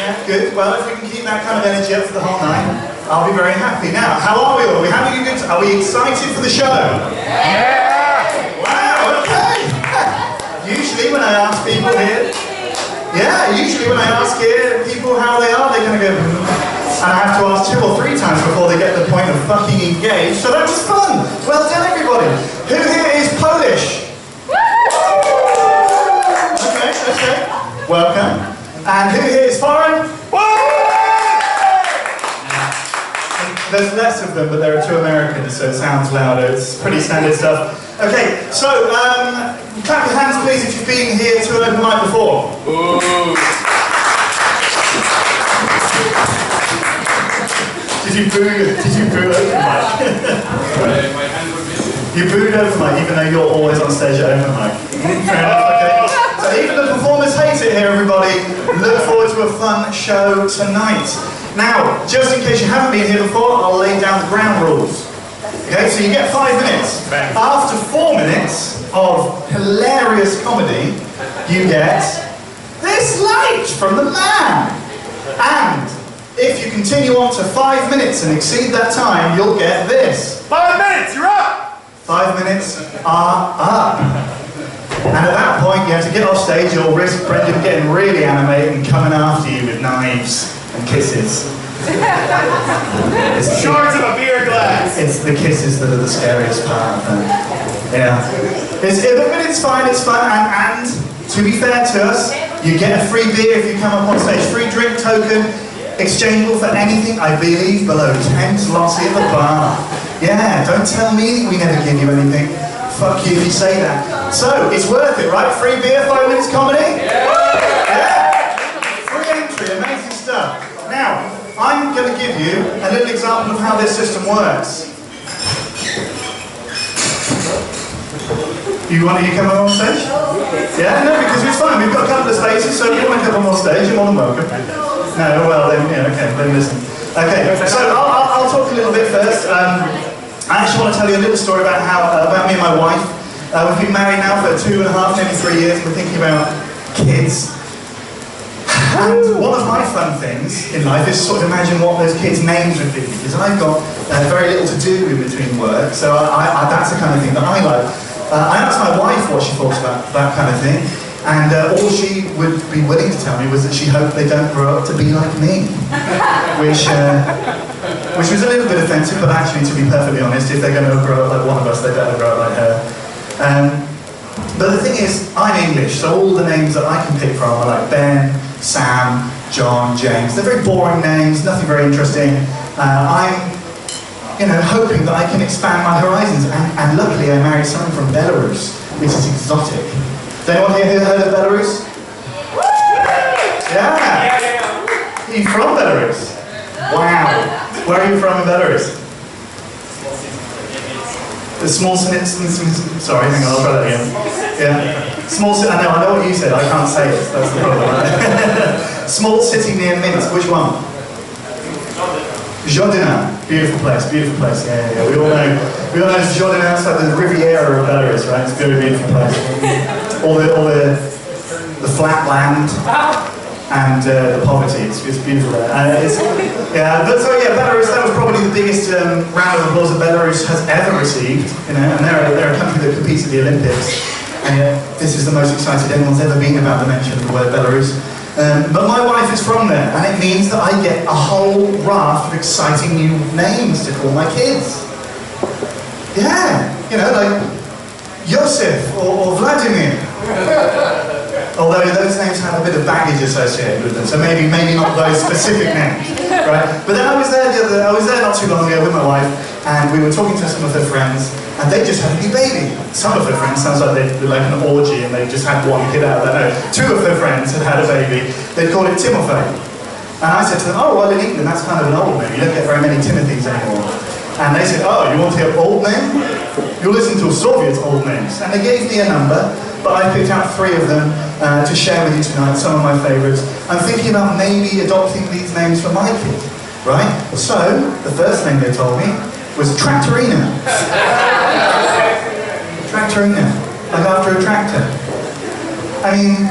Yeah, good. Well, if we can keep that kind of energy up for the whole night, I'll be very happy. Now, how are we all? Are we having a good time? Are we excited for the show? Yeah! Wow, okay! Usually when I ask people here, people how they are, they're going to go, and I have to ask 2 or 3 times before they get the point of fucking engaged, so that was fun! Well done, everybody! Who here is Polish? Okay. Welcome. And who here is foreign? There's less of them, but there are 2 Americans, so it sounds louder. It's pretty standard stuff. Okay, so clap your hands, please, if you've been here to an open mic before. Ooh. Did you boo open mic? You booed open mic, even though you're always on stage at open mic. Fair enough, okay. So even the performers hate it here, everybody. Look forward to a fun show tonight. Now, just in case you haven't been here before, I'll lay down the ground rules. Okay, so you get 5 minutes. After 4 minutes of hilarious comedy, you get this light from the man. And if you continue on to 5 minutes and exceed that time, you'll get this. 5 minutes, you're up! 5 minutes are up. And at that point, you have to get off stage, you'll risk Brendan getting really animated and coming after you with knives and kisses. Shards of a beer glass! It's the kisses that are the scariest part. Yeah. It's fine, it's fun, and to be fair to us, you get a free beer if you come up on stage. Free drink token, exchangeable for anything, I believe, below 10 zloty at the bar. Yeah, don't tell me we never give you anything. Fuck you if you say that. So, it's worth it, right? Free beer, 5 minutes comedy? Yeah? Free entry, amazing stuff. Now, I'm going to give you a little example of how this system works. You want to come on stage? Yeah, no, because it's fine. We've got a couple of spaces, so if you want to come on stage, you're more than welcome. No, well, then, yeah, okay, then listen. Okay, so I'll talk a little bit first. I actually want to tell you a little story about about me and my wife. We've been married now for 2.5, maybe 3 years. We're thinking about kids. And one of my fun things in life is to sort of imagine what those kids' names would be, because I've got very little to do in between work, so that's the kind of thing that I like. I asked my wife what she thought about that kind of thing, and all she would be willing to tell me was that she hoped they don't grow up to be like me, which was a little bit offensive, but actually, to be perfectly honest, if they're going to grow up like one of us, they better grow up like her. But the thing is, I'm English, so all the names that I can pick from are like Ben, Sam, John, James. They're very boring names, nothing very interesting. I'm, hoping that I can expand my horizons, and luckily I married someone from Belarus, which is exotic. Has anyone here heard of Belarus? Yeah! Are you from Belarus? Wow! Where are you from in Belarus? The small sorry, hang on, I'll try that again. Yeah. I know what you said, I can't say it, that's the problem. Small city near Minsk, which one? Zhodina, beautiful place, yeah. We all know Zhodina outside the Riviera of Belarus, right? It's a very beautiful place. All the flat land and the poverty, it's beautiful there. Belarus, that was probably the biggest round of applause that Belarus has ever received, and they're a country that competes at the Olympics, and yet this is the most excited anyone's ever been about the mention of the word Belarus. But my wife is from there, and it means that I get a whole raft of exciting new names to call my kids. Yeah, like Josef or Vladimir. Although those names have a bit of baggage associated with them, so maybe not those specific names, right? But then I was there not too long ago with my wife, and we were talking to some of her friends, and they just had a new baby. Some of her friends, sounds like they'd like an orgy, and they just had one kid out of that. No, 2 of her friends had a baby. They'd called it Timofey. And I said to them, oh, well, in England, that's kind of an old name. You don't get very many Timothys anymore. And they said, oh, you want to hear old name? You'll listen to Soviet old names. And they gave me a number, but I picked out 3 of them to share with you tonight, some of my favourites. I'm thinking about maybe adopting these names for my kid, right? So, the first name they told me was Traktorina. Traktorina, like after a tractor. I mean,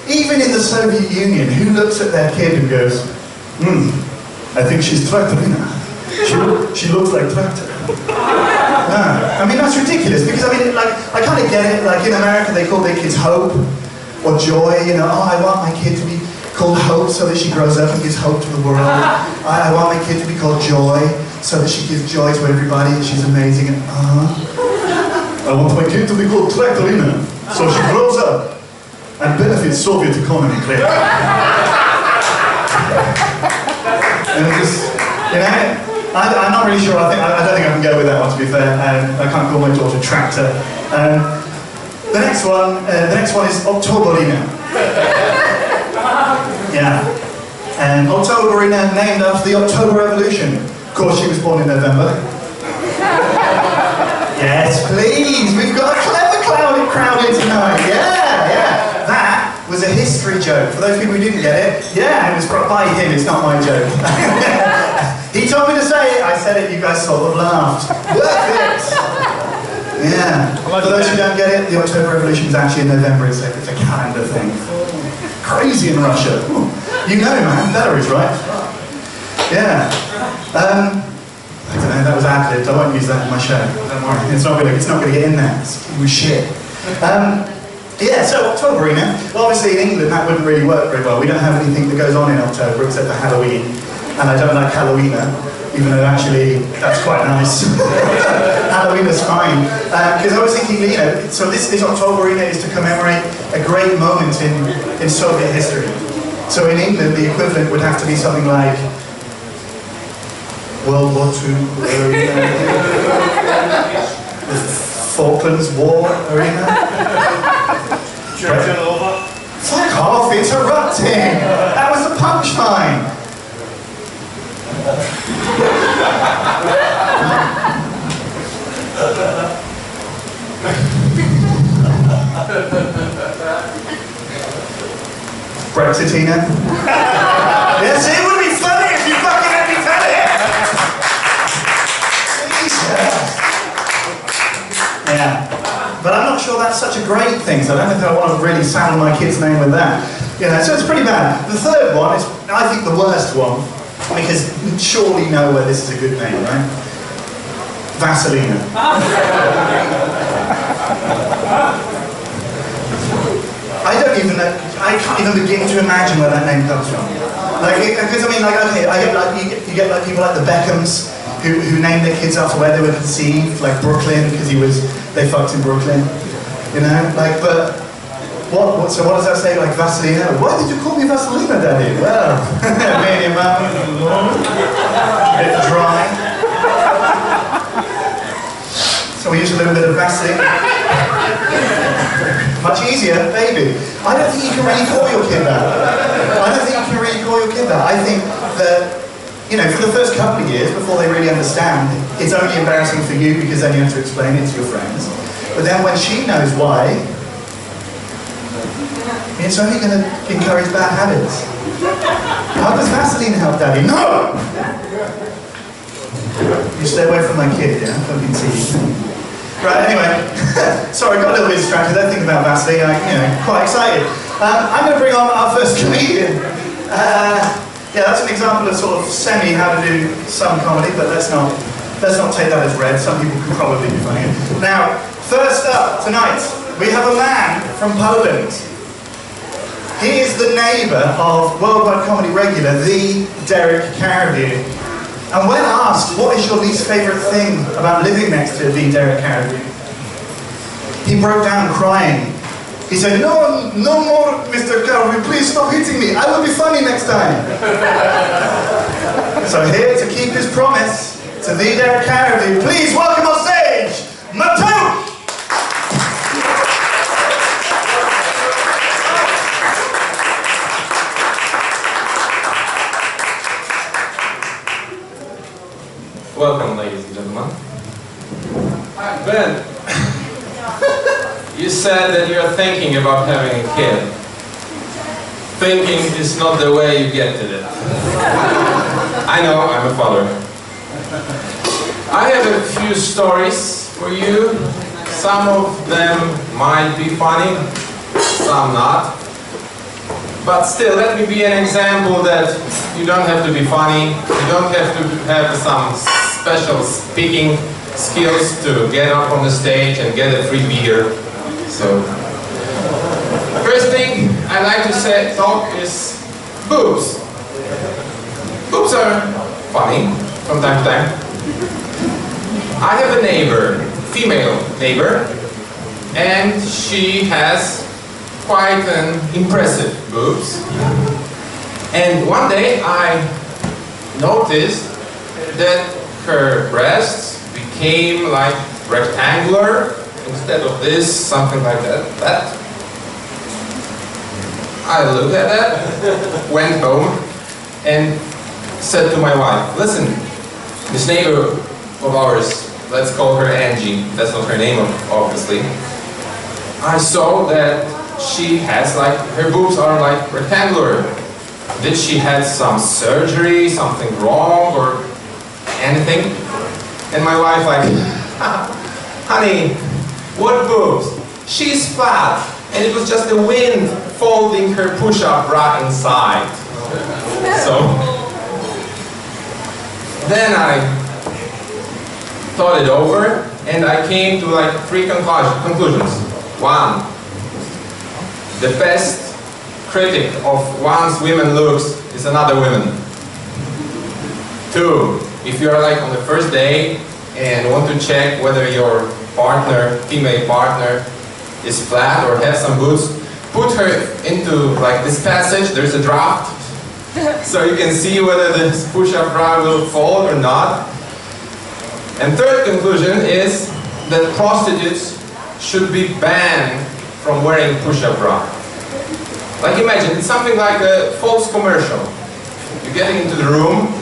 Even in the Soviet Union, who looks at their kid and goes, I think she's Traktorina. She looks like Traktor. I mean, that's ridiculous, because I mean, like, I kind of get it. Like in America, they call their kids Hope or Joy. You know, oh, I want my kid to be called Hope so that she grows up and gives hope to the world. I want my kid to be called Joy so that she gives joy to everybody and she's amazing. And I want my kid to be called Traktorina so she grows up and benefits Soviet economy. Clearly. And just, you know. I'm not really sure. I don't think I can go with that one, to be fair. I can't call my daughter Tractor. The next one is Oktoberina. Yeah. And Oktoberina, named after the October Revolution. Of course, she was born in November. Yes, please. We've got a clever crowd here tonight. Yeah. That was a history joke. For those people who didn't get it, yeah, it was by him. It's not my joke. He told me to say it, I said it, you guys sort of laughed. Worth it! Yeah. For those who don't get it, the October Revolution is actually in November, it's a calendar thing. Crazy in Russia. Ooh. You know, man, Belarus, right? Yeah. I don't know, that was ad-libbed, I won't use that in my show. Don't worry, it's not going to get in there. It was shit. Yeah, so Octoberina. Well, obviously in England that wouldn't really work very well. We don't have anything that goes on in October except for Halloween. And I don't like Halloweener, even though actually that's quite nice. Halloweener's fine. Because I was thinking, you know, so this Octoberina is to commemorate a great moment in Soviet history. So in England, the equivalent would have to be something like World War II arena, the Falklands War arena. Fuck off, interrupting! That was the punchline! Brexitina? Yes, it would be funny if you fucking had me tell it! Yeah. But I'm not sure that's such a great thing, so I don't think I want to really saddle my kid's name with that. You know, so it's pretty bad. The third one is, I think, the worst one. Because you surely know where this is a good name, right? Vaselina. I can't even begin to imagine where that name comes from. Like, because I mean, like, okay, you get like people like the Beckhams who named their kids after where they were conceived, like Brooklyn, because they fucked in Brooklyn. You know, like, but so what does that say, like Vaselina? Why did you call me Vaselina, Daddy? Well, me and your mum, a bit dry. So we use a little bit of Vaseline. Much easier, baby. I don't think you can really call your kid that. I think that, you know, for the first couple of years, before they really understand, it's only embarrassing for you because then you have to explain it to your friends. But then when she knows why, it's only going to encourage bad habits. How does Vaseline help, Daddy? No! You stay away from my kid, yeah? Fucking see. Right, anyway. Sorry, got a little bit distracted. Don't think about Vaseline. Quite excited. I'm going to bring on our first comedian. Yeah, that's an example of sort of semi how to do some comedy, but let's not take that as read. Some people can probably be funny. Now, first up tonight, we have a man from Poland. He is the neighbour of worldwide comedy regular, the Derek Caribou. And when asked, what is your least favourite thing about living next to the Derek Caribou, he broke down crying. He said, no more, Mr. Caribou, please stop hitting me. I will be funny next time. So here to keep his promise to the Derek Caribou, please welcome on stage, Matthew! Welcome, ladies and gentlemen. Ben, you said that you're thinking about having a kid. Thinking is not the way you get to it. I know, I'm a father. I have a few stories for you. Some of them might be funny, some not. But still, let me be an example that you don't have to be funny, you don't have to have some special speaking skills to get up on the stage and get a free beer. So, first thing I like to talk is boobs. Boobs are funny from time to time. I have a neighbor, female neighbor, and she has quite an impressive boobs. And one day I noticed that her breasts became like rectangular instead of this, something like that. I looked at that, went home, and said to my wife, listen, this neighbor of ours, let's call her Angie, that's not her name obviously, I saw that she has like, her boobs are like rectangular. Did she have some surgery, something wrong or anything? And my wife like, honey, what boobs? She's flat, and it was just the wind folding her push-up bra inside. So, then I thought it over, and I came to like 3 conclusions. 1, the best critic of one's women looks is another woman. 2, if you are like on the first day and want to check whether your partner, female partner, is flat or has some boobs, put her into like this passage, there's a draft, so you can see whether this push-up bra will fold or not. And 3rd conclusion is that prostitutes should be banned from wearing push-up bra. Like imagine, it's something like a false commercial. You're getting into the room,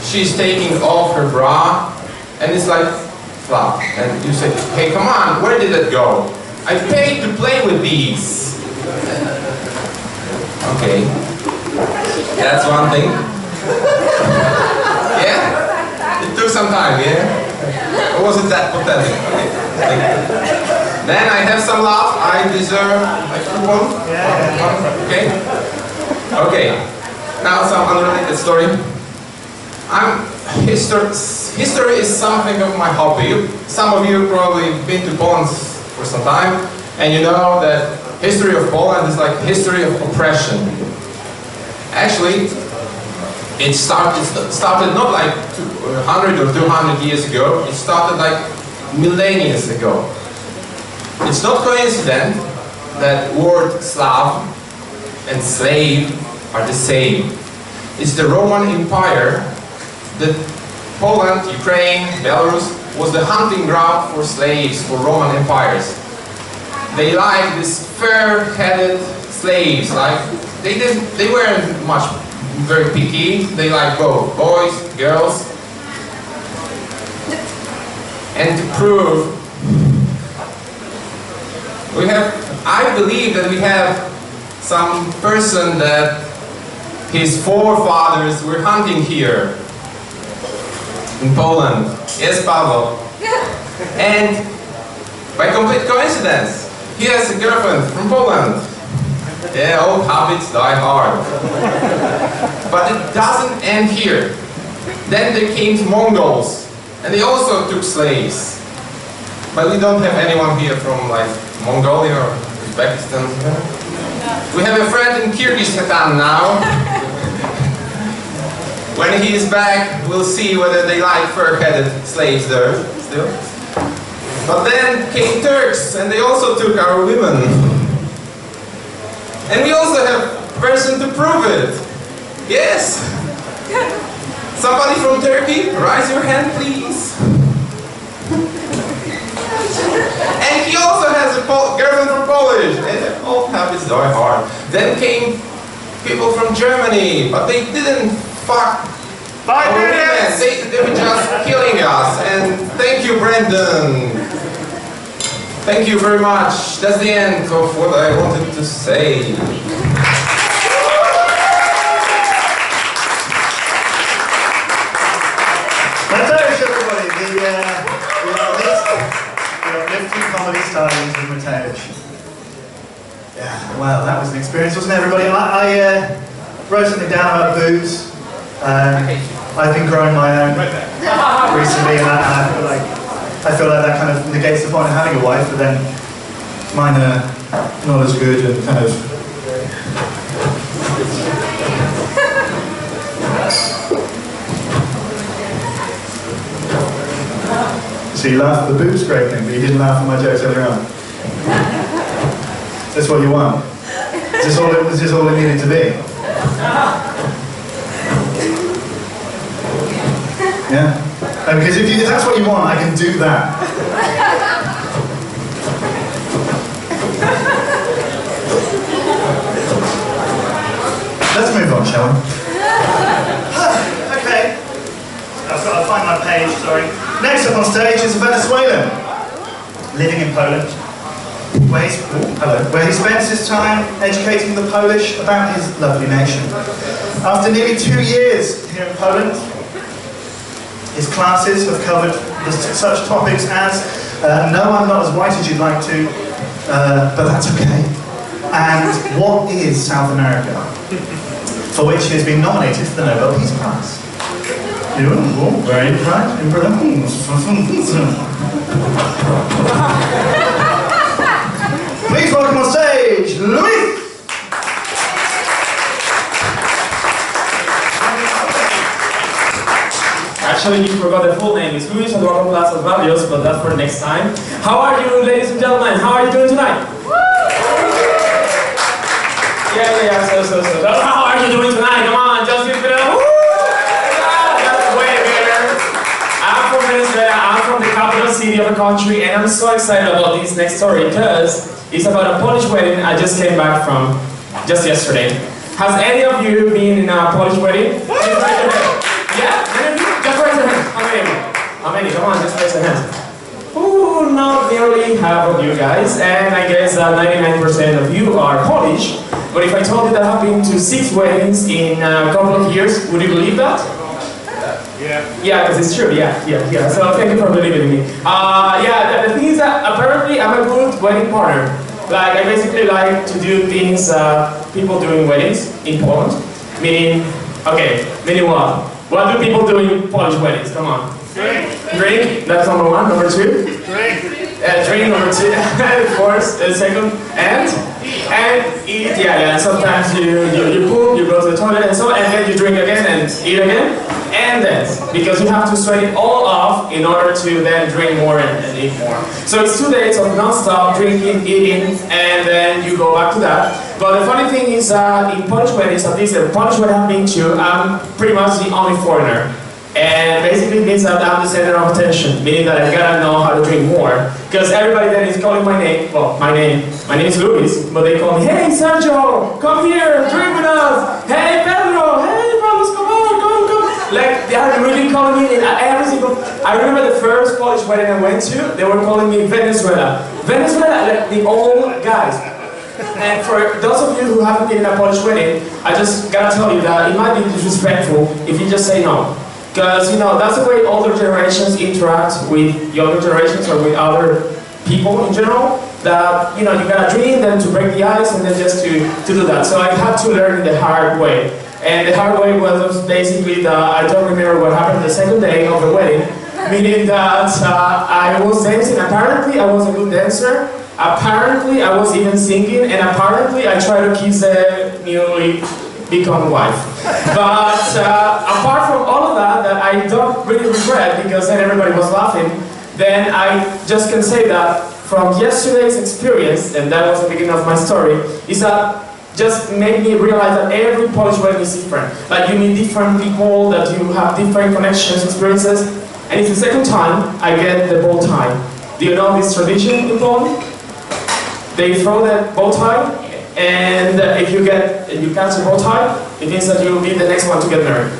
she's taking off her bra, and it's like flat. And you say, hey, come on, where did it go? I paid to play with these. Okay, that's one thing. Yeah? It took some time, yeah? Or was it that pathetic? Okay. Then I have some laugh. I deserve a coupon. Okay? Okay. Now some unrelated story. History is something of my hobby. Some of you probably been to Poland for some time, and you know that history of Poland is like history of oppression. Actually, it started not like 100 or 200 years ago, it started like millennia ago. It's not coincident that word Slav and slave are the same. It's the Roman Empire that Poland, Ukraine, Belarus was the hunting ground for slaves for Roman empires. They liked these fair-headed slaves, like they weren't much very picky. They like both boys, girls. And to prove, I believe that we have some person that his forefathers were hunting here in Poland. Yes, Pavel. And by complete coincidence, he has a girlfriend from Poland. Yeah, old habits die hard. But it doesn't end here. Then there came Mongols, and they also took slaves. But we don't have anyone here from like Mongolia or Uzbekistan. We have a friend in Kyrgyzstan now. When he is back, we'll see whether they like fur-headed slaves there still. But then came Turks, and they also took our women. And we also have a person to prove it. Yes? Somebody from Turkey? Raise your hand, please. And he also has a girlfriend from Polish. And old habits die hard. Then came people from Germany, but they didn't fuck. Our women. They were just killing us. And thank you, Brendan. Thank you very much. That's the end of what I wanted to say. Everybody, the lifted comedy style into Matej. Yeah. Well, that was an experience, wasn't it, everybody? I wrote something down about boobs. I've been growing my own recently, and I feel like that kind of negates the point of having a wife, but then mine are not as good and kind of... So you laughed at the boob scraping, but you didn't laugh at my jokes earlier on. That's what you want. Is this all it needed to be? Yeah? Because if that's what you want, I can do that. Let's move on, shall we? Okay. I'll find my page, sorry. Next up on stage is a Venezuelan, living in Poland, where he spends his time educating the Polish about his lovely nation. After nearly 2 years here in Poland, his classes have covered such topics as no, I'm not as white as you'd like to, but that's okay. And what is South America? For which he has been nominated for the Nobel Peace Prize. Very right. Please welcome on stage, Luis! Actually, you forgot the full name. It's Luis Eduardo Plazas Barrios, but that's for next time. How are you, ladies and gentlemen? How are you doing tonight? Yeah, so. How are you doing tonight? Come on, just give it up. That's way better. I'm from Venezuela. I'm from the capital city of the country, and I'm so excited about this next story because it's about a Polish wedding I just came back from just yesterday. Has any of you been in a Polish wedding? Yeah? Many of you? Just raise your hands. How many? Come on, just raise your hands. Ooh, not nearly half of you guys, and I guess 99% of you are Polish. But if I told you that I've been to 6 weddings in a couple of years, would you believe that? Yeah. Yeah, because it's true, yeah. So thank you for believing in me. Yeah, the thing is that apparently I'm a good wedding partner. Like, I basically like to do things people do in weddings in Poland. Meaning what? What do people do in Polish weddings? Come on. Drink, that's number 1. Number 2? Drink, number 2. Of course, second. And eat, yeah. Sometimes you poop, you go to the toilet and so on, and then you drink again and eat again. And dance, because you have to sweat it all off in order to then drink more and eat more. So it's 2 days of non-stop drinking, eating, and then you go back to that. But the funny thing is, in Polish weddings, at least the Polish wedding I've been to, I'm pretty much the only foreigner. And basically it means that I'm the center of attention, meaning that I gotta know how to drink more. Because everybody then is calling my name, well, my name is Luis, but they call me, hey Sergio, come here, drink with us. Hey Pedro, hey Carlos, come on, come. Like, they are really calling me in every single... I remember the first Polish wedding I went to, they were calling me Venezuela. Venezuela, like the old guys. And for those of you who haven't been in a Polish wedding, I just gotta tell you that it might be disrespectful if you just say no. Because, you know, that's the way older generations interact with younger generations or with other people in general. That, you know, you gotta drink, then to break the ice, and then just to do that. So I had to learn it the hard way. And the hard way was basically that I don't remember what happened the second day of the wedding, meaning that I was dancing. Apparently I was a good dancer, apparently I was even singing, and apparently I tried to kiss the newly become wife. But apart from all of that I don't really regret, because then everybody was laughing, then I just can say that from yesterday's experience, and that was the beginning of my story, is that just made me realize that every Polish wedding is different. Like, you meet different people, that you have different connections, experiences. And it's the second time I get the bow tie. Do you know this tradition in Poland? They throw the bow tie, and if you catch the bow tie, it means that you will be the next one to get married.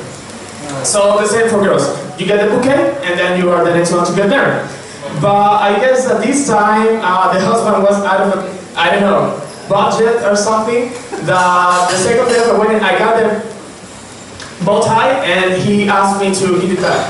So the same for girls. You get the bouquet, and then you are the next one to get married. But I guess that this time, the husband was out of, I don't know, budget or something. The second day of the wedding, I got the bow tie, and he asked me to give it back.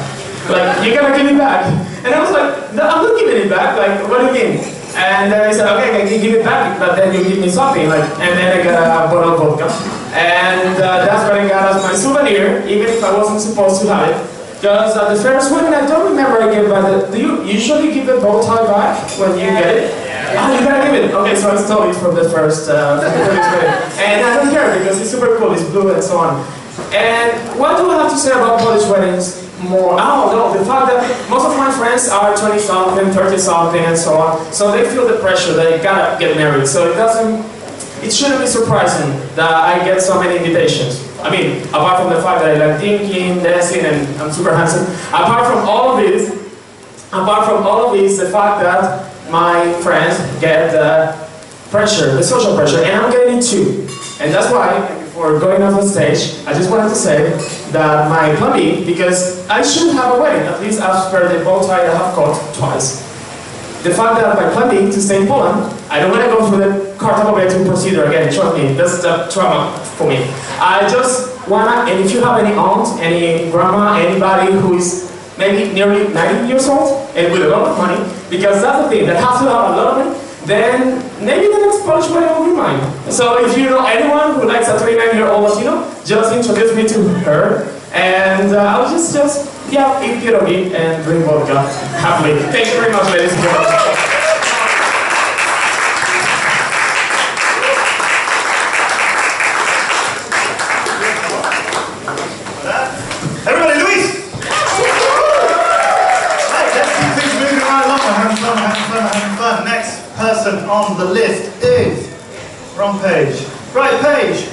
Like, you're gonna give it back? And I was like, no, I'm not giving it back. Like, what do you mean? And then I said, okay, can you give it back? But then you give me something, like, and then I got a bottle of vodka. And that's what I got as my souvenir, even if I wasn't supposed to have it. Because at the first wedding, I don't remember I gave back. Do you usually give the bow tie back when you get it? Ah, you gotta give it. Okay, so I stole it from the first wedding. And I don't care because it's super cool, it's blue and so on. And what do I have to say about Polish weddings more? Oh no, the fact that most of my friends are 20-something, 30-something and so on. So they feel the pressure, they gotta get married. So it shouldn't be surprising that I get so many invitations. I mean, apart from the fact that I like thinking, dancing, and I'm super handsome. Apart from all of this, the fact that my friends get the pressure, the social pressure, and I'm getting it too. And that's why, before going off the stage, I just wanted to say that my plan B, because I should have a wedding, at least as per the bow tie I have caught twice. The fact that my plan B to stay in Poland, I don't want to go through the cartographic procedure again, trust me, that's the trauma for me. I just wanna, and if you have any aunt, any grandma, anybody who is maybe nearly 90 years old, and with a lot of money, because that's the thing, that has to have a lot of money, then maybe the next Polish wedding will be mine. So if you know anyone who likes a 29-year-old Latino, just introduce me to her, and I'll just yeah, eat pierogi and drink vodka happily. Thank you very much, ladies and gentlemen. Everybody, Luis! Right, let's keep things moving right along. We're having fun. Next person on the list is, wrong page, right page.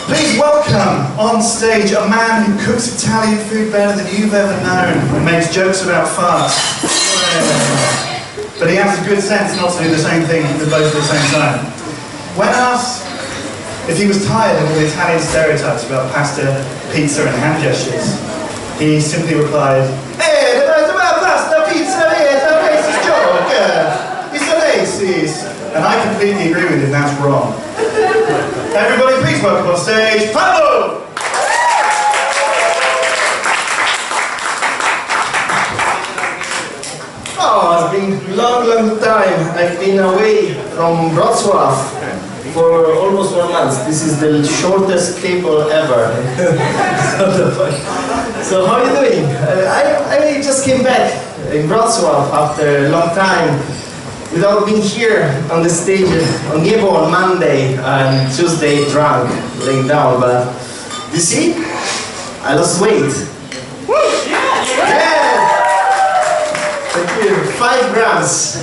Please welcome on stage a man who cooks Italian food better than you've ever known and makes jokes about farts. But he has a good sense not to do the same thing with both at the same time. When asked if he was tired of all the Italian stereotypes about pasta, pizza and hand gestures, he simply replied, "Hey, about pasta, pizza, it's a racist joke. It's a racist." And I completely agree with him, that's wrong. Everybody, please welcome on stage, Pablo! Oh, it's been a long time. I've been away from Wrocław for almost 1 month. This is the shortest cable ever. So how are you doing? I just came back in Wrocław after a long time without being here on the stage on Niebo on Monday and Tuesday drunk, laying down. But you see, I lost weight. Woo! Yeah! Thank you. 5 grams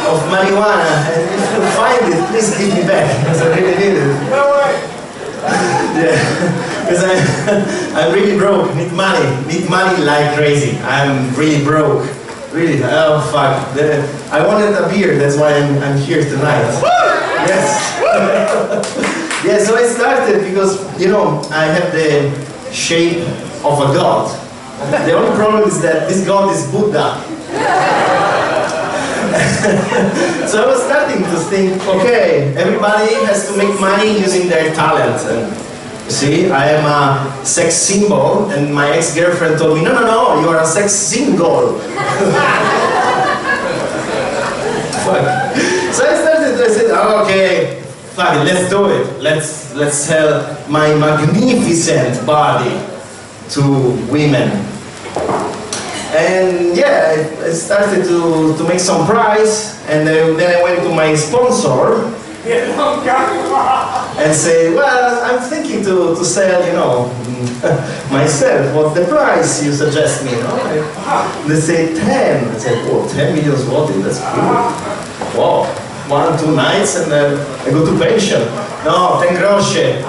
of marijuana, and if you find it, please give me back, because I really need it. No way! Yeah, because I'm really broke, need money like crazy. I'm really broke, really, oh fuck. I wanted a beer, that's why I'm here tonight. Yes. Yeah, so I started because, you know, I have the shape of a god. The only problem is that this god is Buddha. So I was starting to think, okay, everybody has to make money using their talent. And you see, I am a sex symbol, and my ex-girlfriend told me, no, you are a sex single. Fuck. So I said, oh, okay, fuck it, let's do it. Let's sell my magnificent body to women. And yeah, I started to make some price, and then I went to my sponsor and say, well, I'm thinking to sell, you know, myself. What's the price you suggest me? You know? They say 10. I said, oh, 10 million zloty, that's cool. Wow, 1, 2 nights and I go to pension. No, 10 groszy.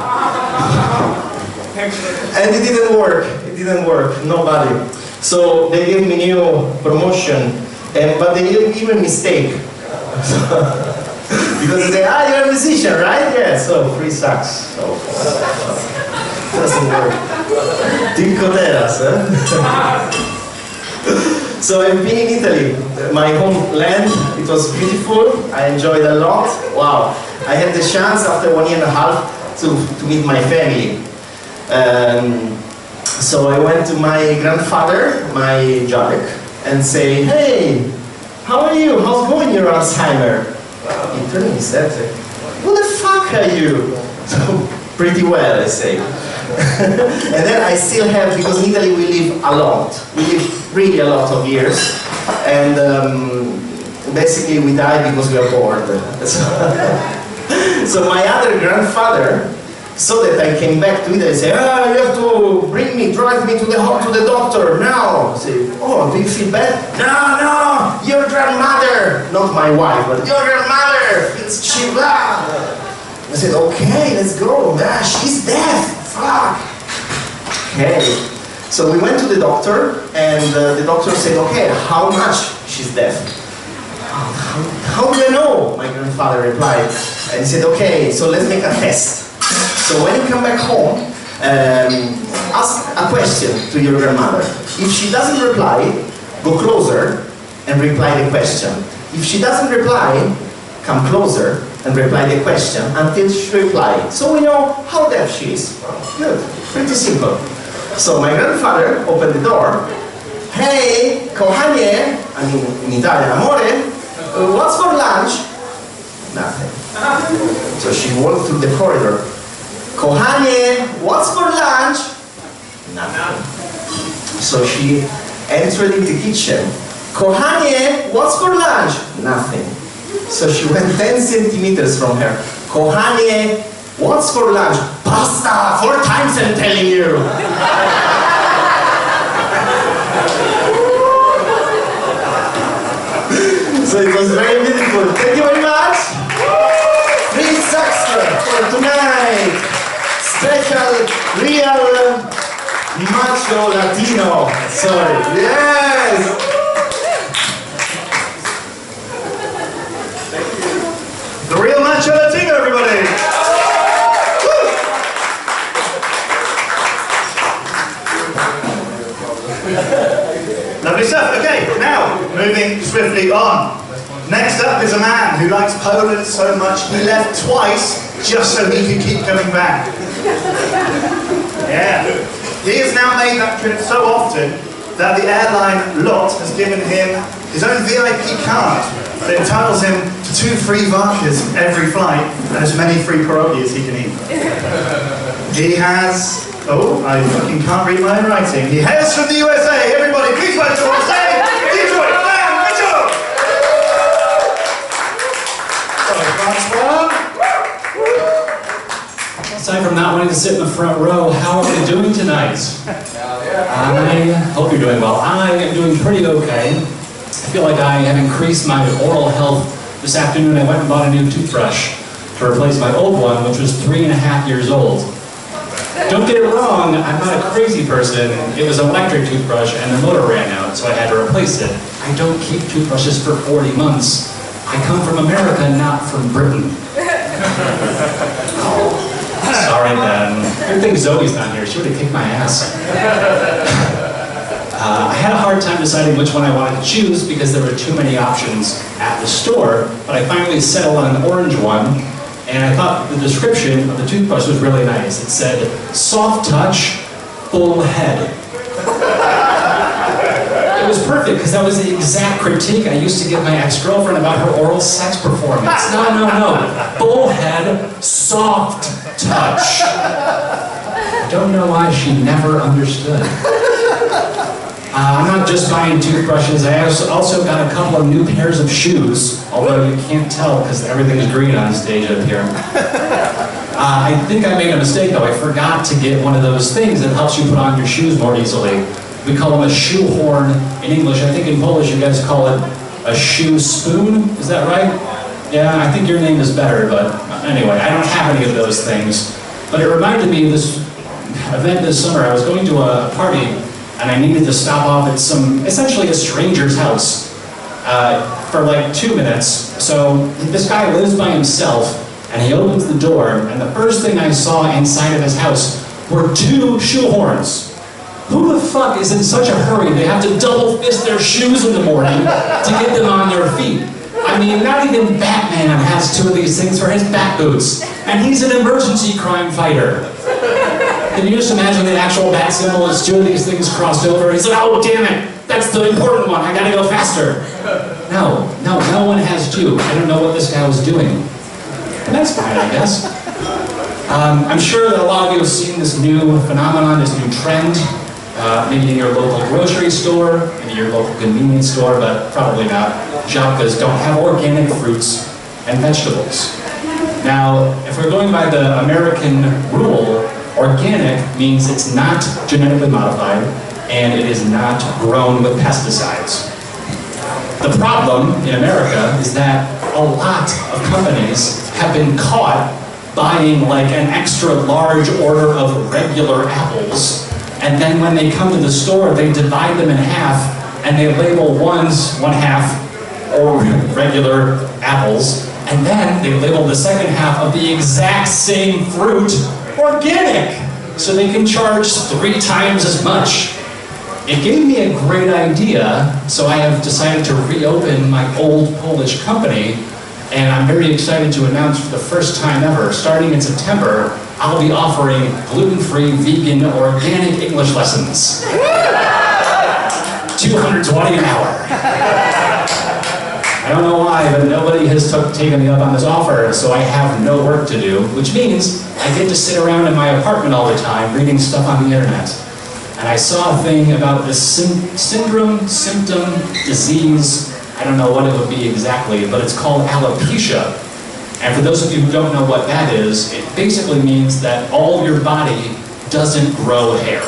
And it didn't work, nobody. So they gave me new promotion, but they didn't even mistake. Because they say, you're a musician, right? Yeah, so free sax. So, doesn't work. Tylko teraz, So I've been in Italy, my homeland. It was beautiful. I enjoyed a lot. Wow. I had the chance after 1.5 years to meet my family. So I went to my grandfather, my Jarek, and say, hey, how are you? How's going your Alzheimer? He turned and said, who the fuck are you? So, pretty well, I say. And then I still have, because in Italy we live a lot. We live really a lot of years. And basically we die because we are bored. So my other grandfather saw that I came back to Italy and said, oh, you have to bring me, drive me to the doctor now. I say, oh, do you feel bad? No, your grandmother, not my wife, but your grandmother feels cheap. I said, okay, let's go. She's deaf. Fuck. Okay. So we went to the doctor, and the doctor said, okay, how much she's deaf? How do I know? My grandfather replied. And he said, okay, so let's make a test. So when you come back home, ask a question to your grandmother. If she doesn't reply, go closer and reply the question. If she doesn't reply, come closer and reply the question until she replies. So we know how deaf she is. Good, pretty simple. So my grandfather opened the door. Hey, kochanie, I mean in Italian, amore, what's for lunch? Nothing. So she walked through the corridor. Kochanie, what's for lunch? Nothing. So she entered in the kitchen. Kochanie, what's for lunch? Nothing. So she went 10 centimeters from her. Kochanie, what's for lunch? Pasta! 4 times I'm telling you! So it was very beautiful. Thank you very much! 3 success for tonight! Special, real, macho Latino. Sorry. Yes! The real macho Latino, everybody! Woo! Lovely stuff. Okay, now, moving swiftly on. Next up is a man who likes Poland so much he left twice just so he could keep coming back. Yeah. He has now made that trip so often that the airline lot has given him his own VIP card that entitles him to 2 free vodkas every flight and as many free pierogi as he can eat. He has... Oh, I fucking can't read my own writing. He hails from the USA. Everybody, please welcome on stage, Detroit, Sam Mitchell! Aside from not wanting to sit in the front row, how are we doing tonight? I hope you're doing well. I am doing pretty okay. I feel like I have increased my oral health. This afternoon I went and bought a new toothbrush to replace my old one, which was 3.5 years old. Don't get it wrong, I'm not a crazy person. It was an electric toothbrush and the motor ran out, so I had to replace it. I don't keep toothbrushes for 40 months. I come from America, not from Britain. Oh, sorry, Ben. Good thing Zoe's not here. She would have kicked my ass. I had a hard time deciding which one I wanted to choose because there were too many options at the store, but I finally settled on an orange one, and I thought the description of the toothbrush was really nice. It said, soft touch, full head. It was perfect because that was the exact critique I used to give my ex-girlfriend about her oral sex performance. No. Full head, soft touch. I don't know why she never understood. I'm not just buying toothbrushes, I also got a couple of new pairs of shoes, although you can't tell because everything's green on stage up here. I think I made a mistake though. I forgot to get one of those things that helps you put on your shoes more easily. We call them a shoehorn in English. I think in Polish you guys call it a shoe spoon, is that right? Yeah, I think your name is better, but anyway, I don't have any of those things. But it reminded me of this event this summer. I was going to a party and I needed to stop off at essentially a stranger's house for like 2 minutes. So this guy lives by himself, and he opens the door, and the first thing I saw inside of his house were 2 shoehorns. Who the fuck is in such a hurry they have to double fist their shoes in the morning to get them on their feet? I mean, not even Batman has 2 of these things for his bat boots, and he's an emergency crime fighter. Can you just imagine the actual bat symbol is 2 of these things crossed over? He's like, oh damn it, that's the important one, I gotta go faster. No one has to. I don't know what this guy was doing. But that's fine, I guess. I'm sure that a lot of you have seen this new phenomenon, this new trend, maybe in your local grocery store, maybe your local convenience store, but probably not. Jabkas don't have organic fruits and vegetables. Now, if we're going by the American rule, organic means it's not genetically modified and it is not grown with pesticides. The problem in America is that a lot of companies have been caught buying like an extra large order of regular apples, and then when they come to the store, they divide them in half and they label one half or regular apples, and then they label the second half of the exact same fruit organic, so they can charge 3 times as much. It gave me a great idea, so I have decided to reopen my old Polish company, and I'm very excited to announce for the first time ever, starting in September, I'll be offering gluten-free, vegan, organic English lessons. 220 an hour. I don't know why, but nobody has taken me up on this offer, so I have no work to do, which means I get to sit around in my apartment all the time reading stuff on the internet. And I saw a thing about this symptom, disease, I don't know what it would be exactly, but it's called alopecia. And for those of you who don't know what that is, it basically means that all your body doesn't grow hair.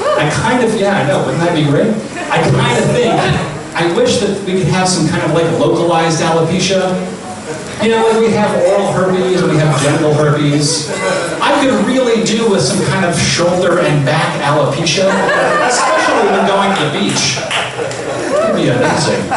I know, wouldn't that be great? I kind of think, I wish that we could have some kind of like localized alopecia. You know, like we have oral herpes and we have genital herpes. I could really do with some kind of shoulder and back alopecia, especially when going to the beach. It'd be amazing.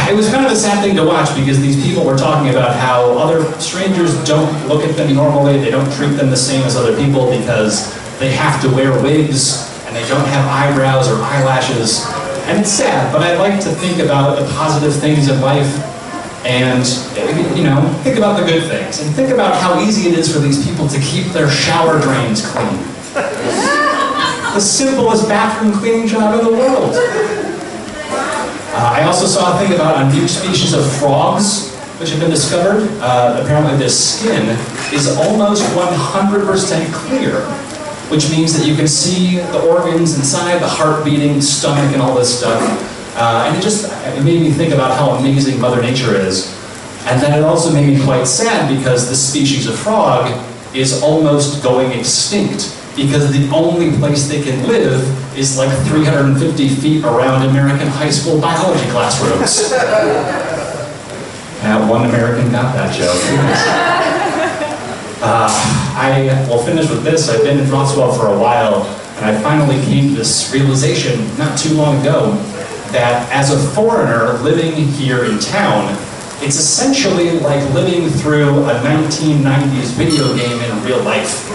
It was kind of a sad thing to watch because these people were talking about how other strangers don't look at them normally, they don't treat them the same as other people because they have to wear wigs and they don't have eyebrows or eyelashes. And it's sad, but I like to think about the positive things in life and, you know, think about the good things and think about how easy it is for these people to keep their shower drains clean. The simplest bathroom cleaning job in the world. I also saw a thing about a new species of frogs which have been discovered. Apparently their skin is almost 100% clear, which means that you can see the organs inside, the heart beating, the stomach, and all this stuff. And it made me think about how amazing Mother Nature is. And then it also made me quite sad because this species of frog is almost going extinct because the only place they can live is like 350 feet around American high school biology classrooms. One American got that joke. I will finish with this. I've been in Wrocław for a while, and I finally came to this realization not too long ago that as a foreigner living here in town, it's essentially like living through a 1990s video game in real life.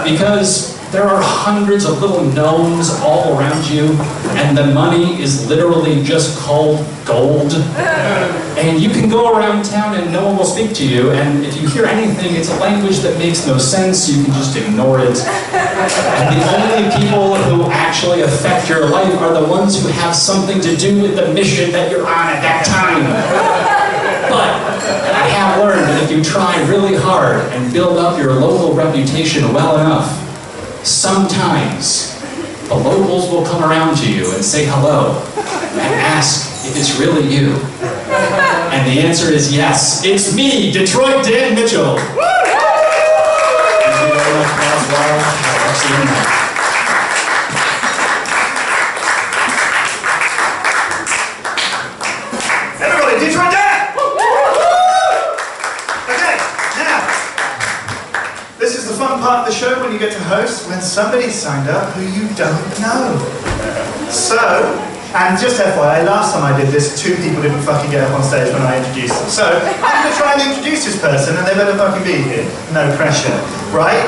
Because there are hundreds of little gnomes all around you, and the money is literally just called gold. And you can go around town and no one will speak to you, and if you hear anything, it's a language that makes no sense, you can just ignore it. And the only people who actually affect your life are the ones who have something to do with the mission that you're on at that time. But I have learned that if you try really hard and build up your local reputation well enough, sometimes the locals will come around to you and say hello and ask if it's really you. And the answer is yes, it's me, Detroit Dan Mitchell. Thank you very much, Wrocław. Everybody, Detroit Dan! Okay, now, this is the fun part of the show when you get to host, when somebody signed up who you don't know. So, and just FYI, last time I did this, 2 people didn't fucking get up on stage when I introduced them. So, I'm going to try and introduce this person, and they better fucking be here. No pressure. Right?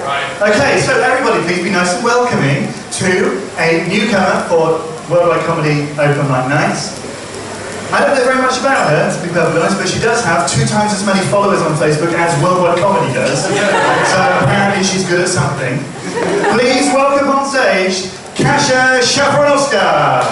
Right. Okay, so everybody please be nice and welcoming to a newcomer for Worldwide Comedy Open Mic Nights. I don't know very much about her, to be perfectly honest, but she does have 2 times as many followers on Facebook as Worldwide Comedy does. So apparently she's good at something. Please welcome on stage, Kasia Szafronowska.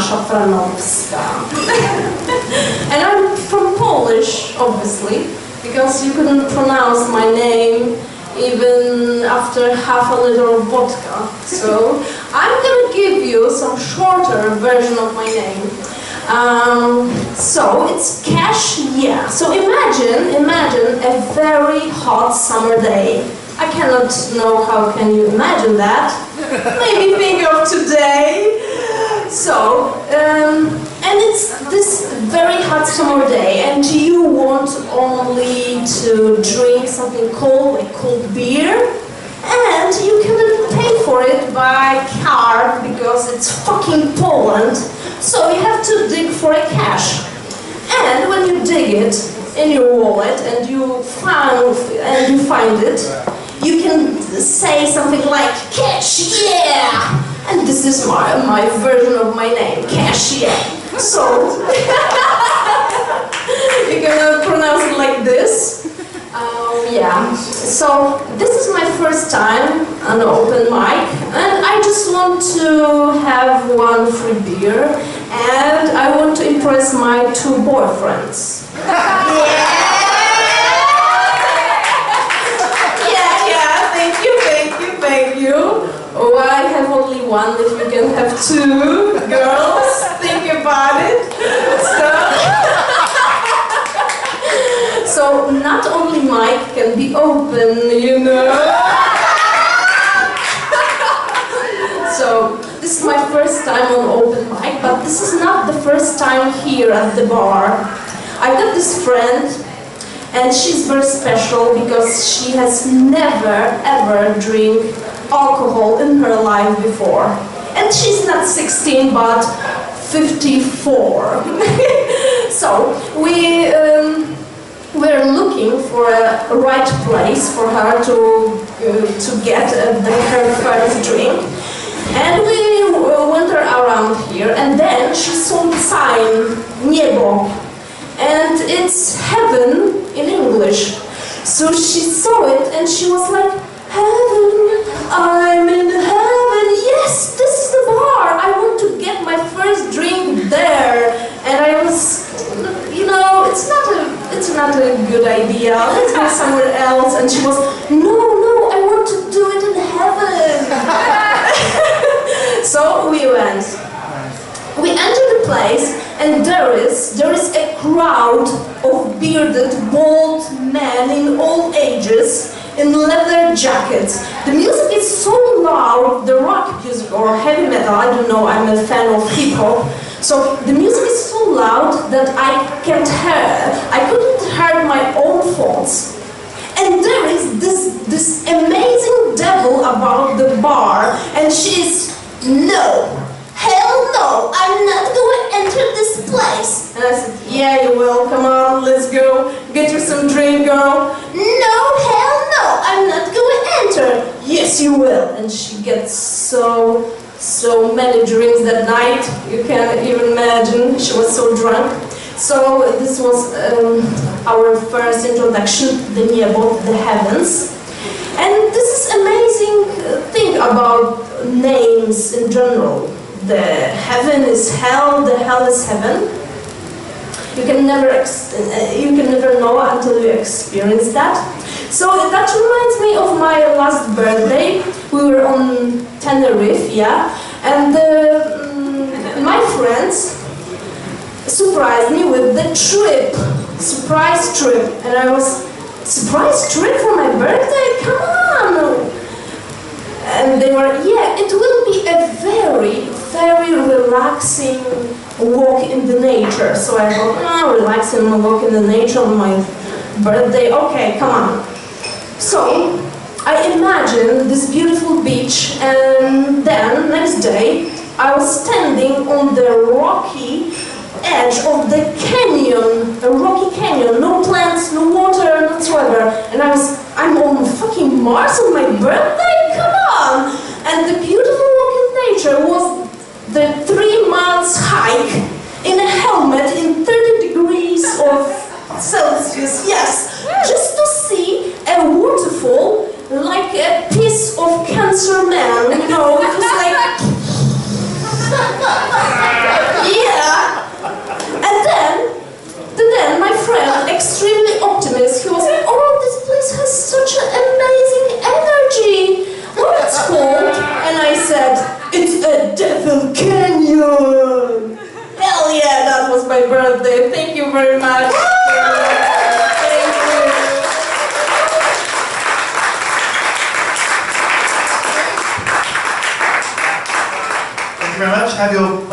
Szafranowska. And I'm from Polish, obviously, because you couldn't pronounce my name even after half a liter of vodka. So I'm gonna give you some shorter version of my name. So it's Cash, yeah. So imagine a very hot summer day. I cannot know how can you imagine that. Maybe think of today. So, and it's this very hot summer day, and you want only to drink something cold, like cold beer, and you cannot pay for it by card because it's fucking Poland. So you have to dig for a cash. And when you dig it in your wallet and you find it, you can say something like cash, yeah. And this is my version of my name, Cash, yeah. So you can pronounce it like this. Yeah. So this is my first time on an open mic, and I just want to have one free beer, and I want to impress my 2 boyfriends. Yeah, thank you. Oh, I have only one, if you can have 2 girls, think about it. So not only mic can be open, you know. So this is my first time on open mic, but this is not the first time here at the bar. I got this friend, and she's very special because she has never ever drank alcohol in her life before. And she's not 16 but 54. So we're looking for a right place for her to get her first drink. And we wander around here, and then she saw the sign Niebo, and it's heaven in English. So she saw it and she was like, heaven, I'm in heaven, yes, this is the bar, I want to get my first drink there. And I was, you know, it's not a good idea, let's go somewhere else. And she was, no, I want to do it in heaven. So we went. We entered the place, and there is a crowd of bearded, bald men in all ages, in leather jackets. The music is so loud, the rock music or heavy metal, I don't know, I'm a fan of hip-hop. So the music is so loud that I couldn't hear my own thoughts. And there is this amazing devil about the bar, and she's, no, hell no, I'm not going to enter this place. And I said, yeah, you will, come on, let's go, get you some drink, girl. No, hell no, I'm not going to enter. Yes, you will. And she gets so many drinks that night, you can't even imagine, she was so drunk. So this was our first introduction, the Niebo, the heavens. And this is amazing thing about names in general. The heaven is hell, the hell is heaven. You can never know until you experience that. So that reminds me of my last birthday. We were on Tenerife, yeah, and my friends surprised me with the surprise trip, and I was, surprise trip for my birthday? Come on! And they were, yeah, it will be a very, very relaxing walk in the nature. So I thought, relaxing walk in the nature on my birthday, okay, come on. So I imagined this beautiful beach, and then next day I was standing on the rocky edge of the canyon, a rocky canyon, no plants, no water whatsoever, and I'm on fucking Mars on my birthday? Come on! And the beautiful walk in nature was the 3 months hike in a helmet in 30 degrees of Celsius, yes, just to see a waterfall like a piece of Cancer Man, you know, it was like, Yeah. And then my friend, extremely optimist, he was like, oh, this place has such an amazing energy. What it's called? And I said, it's a Devil Canyon. Hell yeah, that was my birthday. Thank you very much. Thank you. Thank you very much. Have your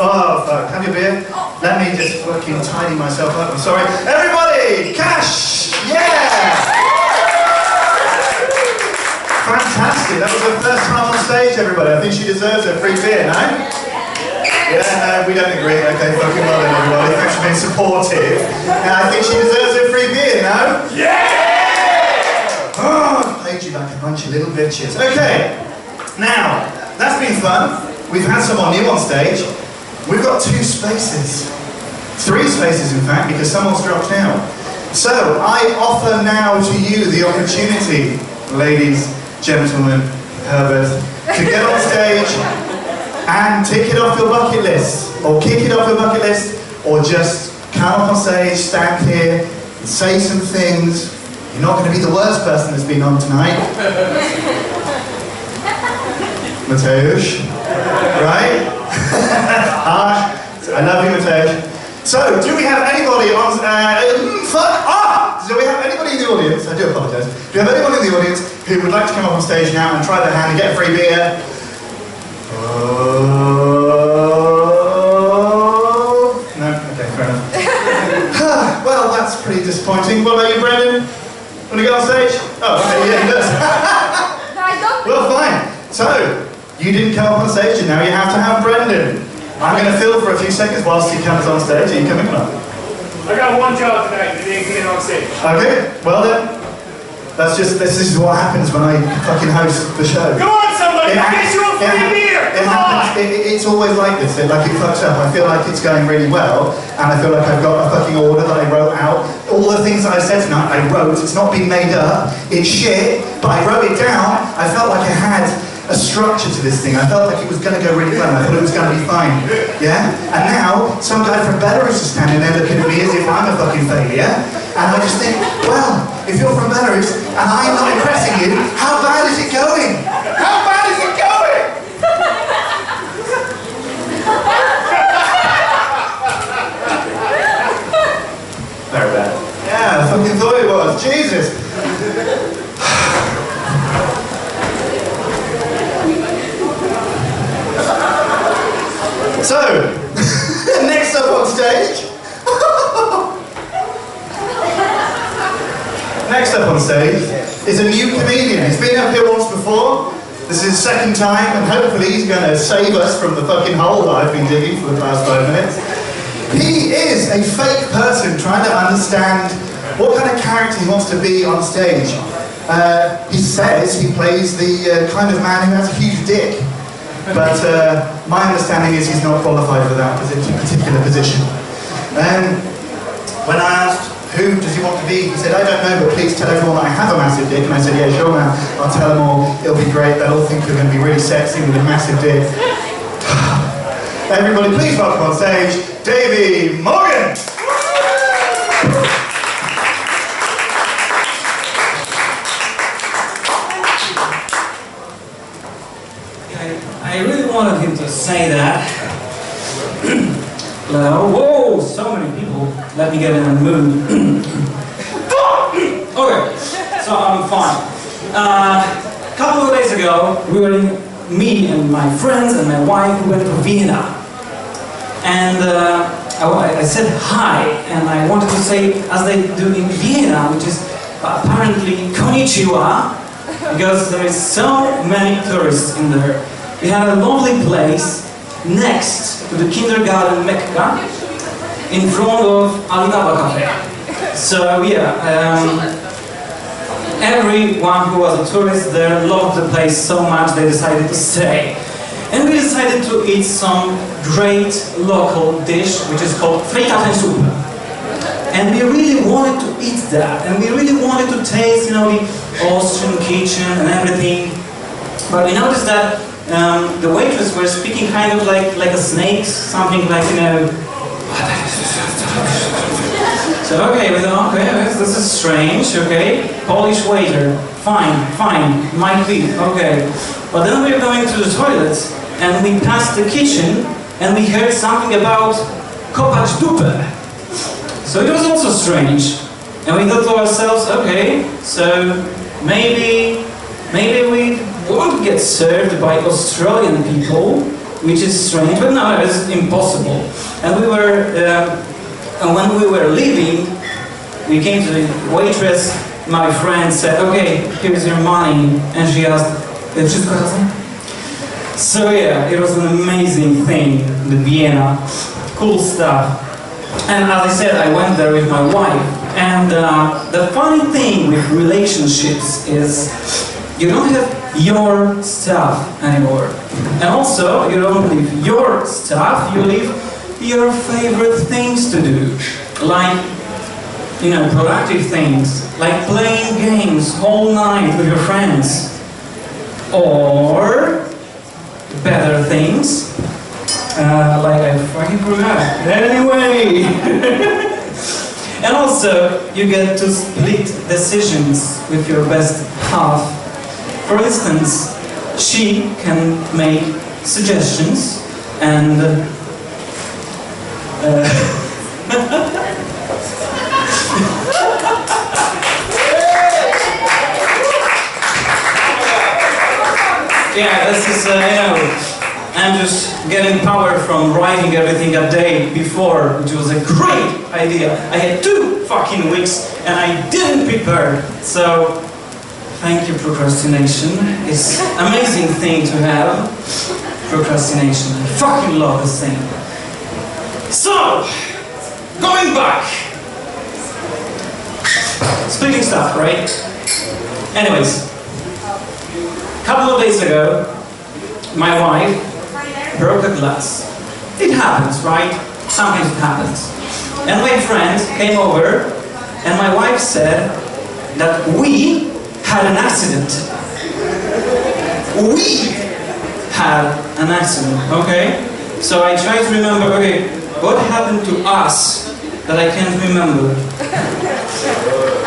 beer. Let me just fucking tidy myself up. I'm sorry. Everybody, Cash! Yeah! Fantastic. That was her first time on stage, everybody. I think she deserves a free beer, no? Yeah, no, we don't agree. Okay, fucking well then, everybody. Thanks for being supportive. And I think she deserves a free beer, no? Yeah! Oh, I played you like a bunch of little bitches. Okay, now, that's been fun. We've had someone new on stage. We've got 2 spaces. 3 spaces, in fact, because someone's dropped out. So, I offer now to you the opportunity, ladies, gentlemen, Herbert, to get on stage and tick it off your bucket list, or kick it off your bucket list, or just come up on stage, stand here, and say some things. You're not going to be the worst person that's been on tonight. Mateusz, right? Hi, I love you, Mateusz. So, do we have anybody on, do we have anybody in the audience, I do apologise, do we have anyone in the audience who would like to come up on stage now and try their hand and get a free beer? No? Okay, fair enough. Well, that's pretty disappointing. What about you, Brendan? Want to get on stage? Oh, okay, yeah, he does. No, I don't. Well, fine. So, you didn't come up on stage and now you have to have Brendan. I'm going to fill for a few seconds whilst he comes on stage. Are you coming up? I got one job tonight, and it ain't getting on stage. Okay, well then, this is what happens when I fucking host the show. Come on, somebody, I'll get you a free beer! Come on! It's always like this, it fucks up. I feel like it's going really well, and I feel like I've got a fucking order that I wrote out. All the things that I said tonight, I wrote. It's not been made up, it's shit, but I wrote it down. I felt like I had a structure to this thing. I felt like it was going to go really well. I thought it was going to be fine. Yeah? And now, some guy from Belarus is standing there looking at me as if I'm a fucking failure. And I just think, well, if you're from Belarus and I'm not impressing you, how bad is it going? How bad is it going? Very bad. Yeah, I fucking thought it was. Jesus. So, next up on stage. Next up on stage is a new comedian. He's been up here once before. This is his second time, and hopefully he's going to save us from the fucking hole that I've been digging for the past 5 minutes. He is a fake person trying to understand what kind of character he wants to be on stage. He says he plays the kind of man who has a huge dick. But my understanding is he's not qualified for that particular position. When I asked, who does he want to be? He said, I don't know, but please tell everyone that I have a massive dick. And I said, yeah, sure, man. I'll tell them all. It'll be great. They'll all think you're going to be really sexy with a massive dick. Everybody, please welcome on stage, Davey Morgan. I really wanted him to say that. Whoa, so many people. Let me get in the mood. Okay, so I'm fine. A couple of days ago, me and my friends and my wife, we went to Vienna. And I said hi, and I wanted to say, as they do in Vienna, which is apparently konnichiwa, because there is so many tourists in there. We had a lovely place next to the kindergarten Mecca in front of Niebo Cafe. So yeah, everyone who was a tourist there loved the place so much they decided to stay. And we decided to eat some great local dish which is called frikassensoup. And we really wanted to eat that, and we really wanted to taste, you know, the Austrian kitchen and everything. But we noticed that the waitress were speaking kind of like a snake, something like, you know. So okay, we thought, okay, this is strange, okay. Polish waiter, fine, might be, okay. But then we were going to the toilet, and we passed the kitchen, and we heard something about kopać dupę. So it was also strange. And we thought to ourselves, okay, so maybe we won't get served by Australian people, which is strange, but no, it's impossible. And we were, and when we were leaving, we came to the waitress. My friend said, okay, here's your money, and she asked, wszystko razem? So yeah, it was an amazing thing, the Vienna, cool stuff. And as I said, I went there with my wife. And the funny thing with relationships is you don't have your stuff anymore. And also, you don't leave your stuff, you leave your favorite things to do. Like, you know, productive things. Like playing games whole night with your friends. Or better things. Like I fucking forgot. Anyway! And also, you get to split decisions with your best half. For instance, she can make suggestions and yeah, this is, you know, I'm just getting power from writing everything a day before, which was a great idea. I had 2 fucking weeks and I didn't prepare. So, thank you, procrastination. It's an amazing thing to have. Procrastination. I fucking love this thing. So, going back. Splitting stuff, right? Anyways, a couple of days ago, my wife broke a glass. It happens, right? Sometimes it happens. And my friend came over, and my wife said that we had an accident. We had an accident, okay? So I tried to remember, okay, what happened to us that I can't remember?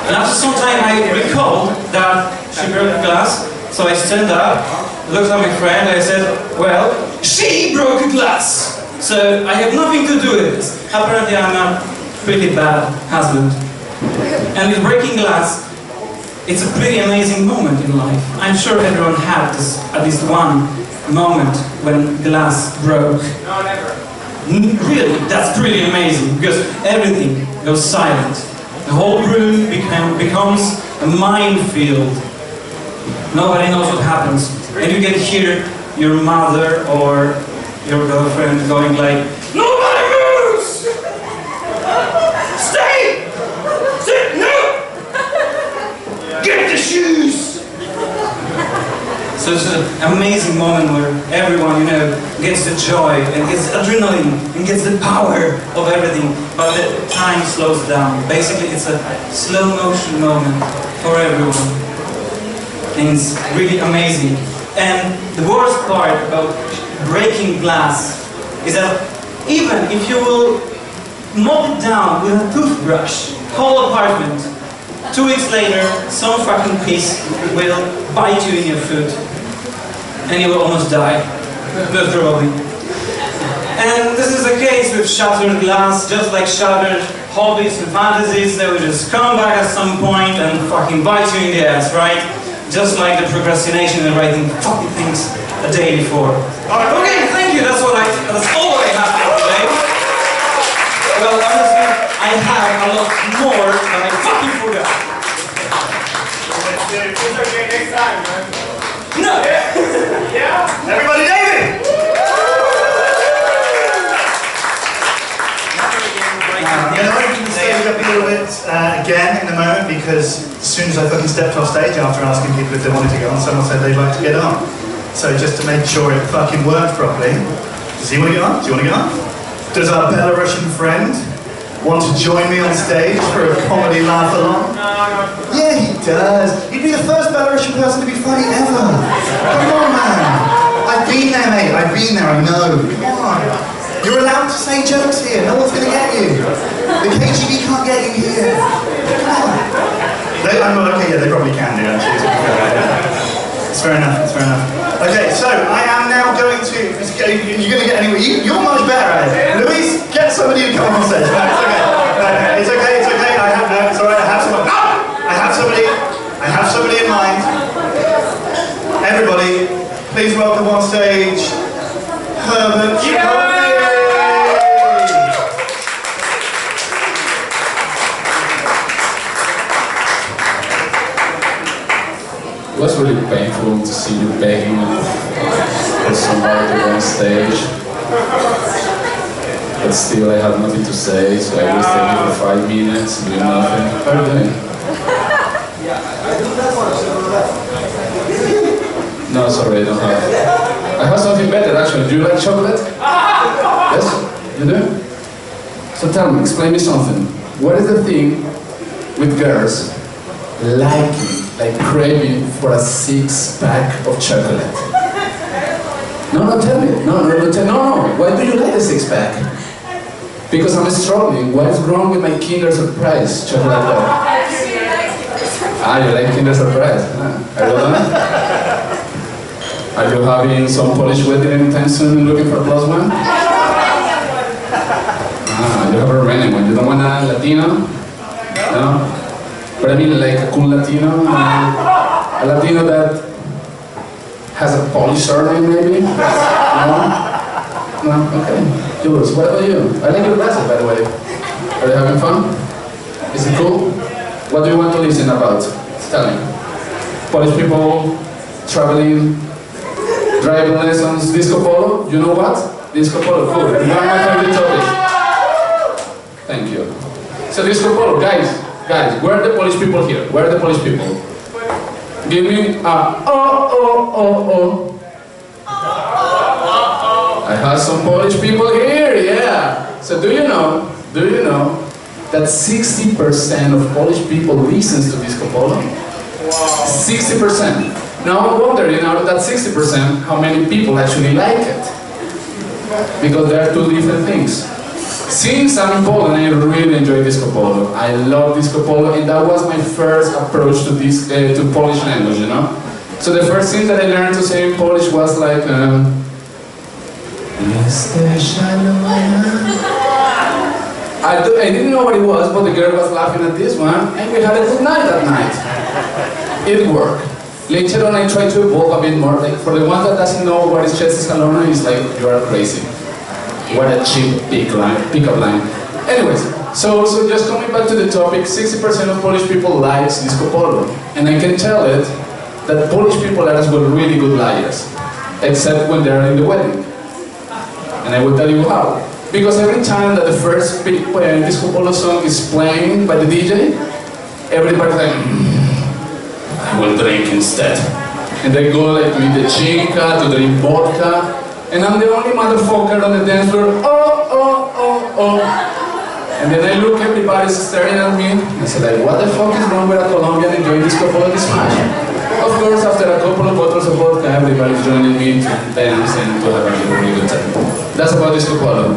And after some time I recalled that she broke a glass, so I stand up, looked at my friend, and I said, well, she broke a glass! So I have nothing to do with this. Apparently I'm a pretty bad husband. And with breaking glass, it's a pretty amazing moment in life. I'm sure everyone had this, at least one moment when glass broke. No, never. Really, that's pretty amazing, because everything goes silent. The whole room becomes a minefield. Nobody knows what happens. And you can hear your mother or your girlfriend going like, nobody moves! Stay! Sit! No! Get the shoes! So it's an amazing moment where everyone, you know, gets the joy and gets adrenaline and gets the power of everything, but the time slows down. Basically, it's a slow motion moment for everyone. And it's really amazing. And the worst part about breaking glass is that even if you will mop it down with a toothbrush, whole apartment, 2 weeks later, some fucking piece will bite you in your foot. And you will almost die. Most probably. And this is the case with shattered glass, just like shattered hobbies and fantasies. They will just come back at some point and fucking bite you in the ass, right? Just like the procrastination and writing fucking things a day before. Alright, okay, thank you, that's all I have for today. Well, honestly, I have a lot more than I fucking forgot. It's okay next time, man. No! Yeah? Everybody, David! I'm going to open the stage up a little bit again in a moment, because as soon as I fucking stepped off stage after asking people if they wanted to go on, someone said they'd like to get on. So just to make sure it fucking worked properly, does he want to get on? Do you want to get on? Does our Belarusian friend want to join me on stage for a comedy laugh along? No. Yeah, he does. You'd be the first Belarusian person to be funny ever. Come on, man. I've been been there, mate. I've been there, I know. Come on. You're allowed to say jokes here. No one's going to get you. The KGB can't get you here. Come on. Okay, yeah, they probably can do, actually. It's fair enough, it's fair enough. Okay, so I am now going to... You're going to get anywhere. You're much better at it. Luis, get somebody to come on stage. No, it's okay. No, it's okay, it's okay. It's alright, I have someone. No! I have somebody in mind. Everybody, please welcome on stage Herbert. It was really painful to see you begging for somebody to go on stage. But still, I had nothing to say, so I was staying for 5 minutes, doing nothing. How are you doing? No, sorry, I don't have. I have something better, actually. Do you like chocolate? Yes? You do? So tell me, explain me something. What is the thing with girls liking, like craving for a 6-pack of chocolate? No, tell me. No. Why do you like a 6-pack? Because I'm struggling. What is wrong with my Kinder Surprise chocolate bar? Ah, you like Kinder Surprise? Are you done? Are you having some Polish wedding anytime soon and looking for a +1? Ah, you have a Romanian one. You don't want a Latino? No? But I mean like a cool Latino? A Latino that has a Polish surname maybe? No? No? Okay. Jules, what about you? I like your glasses, by the way. Are you having fun? Is it cool? What do you want to listen about? Tell me. Polish people, traveling, driving lessons, disco polo? You know what? Disco polo, cool. One of my favorite topics. Thank you. So disco polo, guys, where are the Polish people here? Where are the Polish people? Give me a oh. I have some Polish people here, yeah. So do you know that 60% of Polish people listens to disco polo? Wow. 60%. Now I'm wondering, out of that 60%, how many people actually like it? Because there are two different things. Since I'm in Poland, I really enjoy disco polo. I love disco polo, and that was my first approach to this to Polish language, you know. So the first thing that I learned to say in Polish was like. I didn't know what it was, but the girl was laughing at this one, and we had a good night that night. It worked. Later on, I tried to evolve a bit more. Like for the one that doesn't know what is Chesty Scalona, it's like you are crazy. What a cheap pickup line. Anyways, so just coming back to the topic, 60% of Polish people likes disco polo, and I can tell it that Polish people are as well really good liars, except when they are in the wedding. And I will tell you how. Because every time that the first disco polo song is playing by the DJ, everybody's like, I will drink instead. And they go like with the chinka to drink vodka, and I'm the only motherfucker on the dance floor, oh. And then I look, everybody's staring at me, and I say like, what the fuck is wrong with a Colombian enjoying disco polo this much? Of course, after a couple of bottles of vodka, everybody's joining me to dance and to have a really good time. That's about disco polo.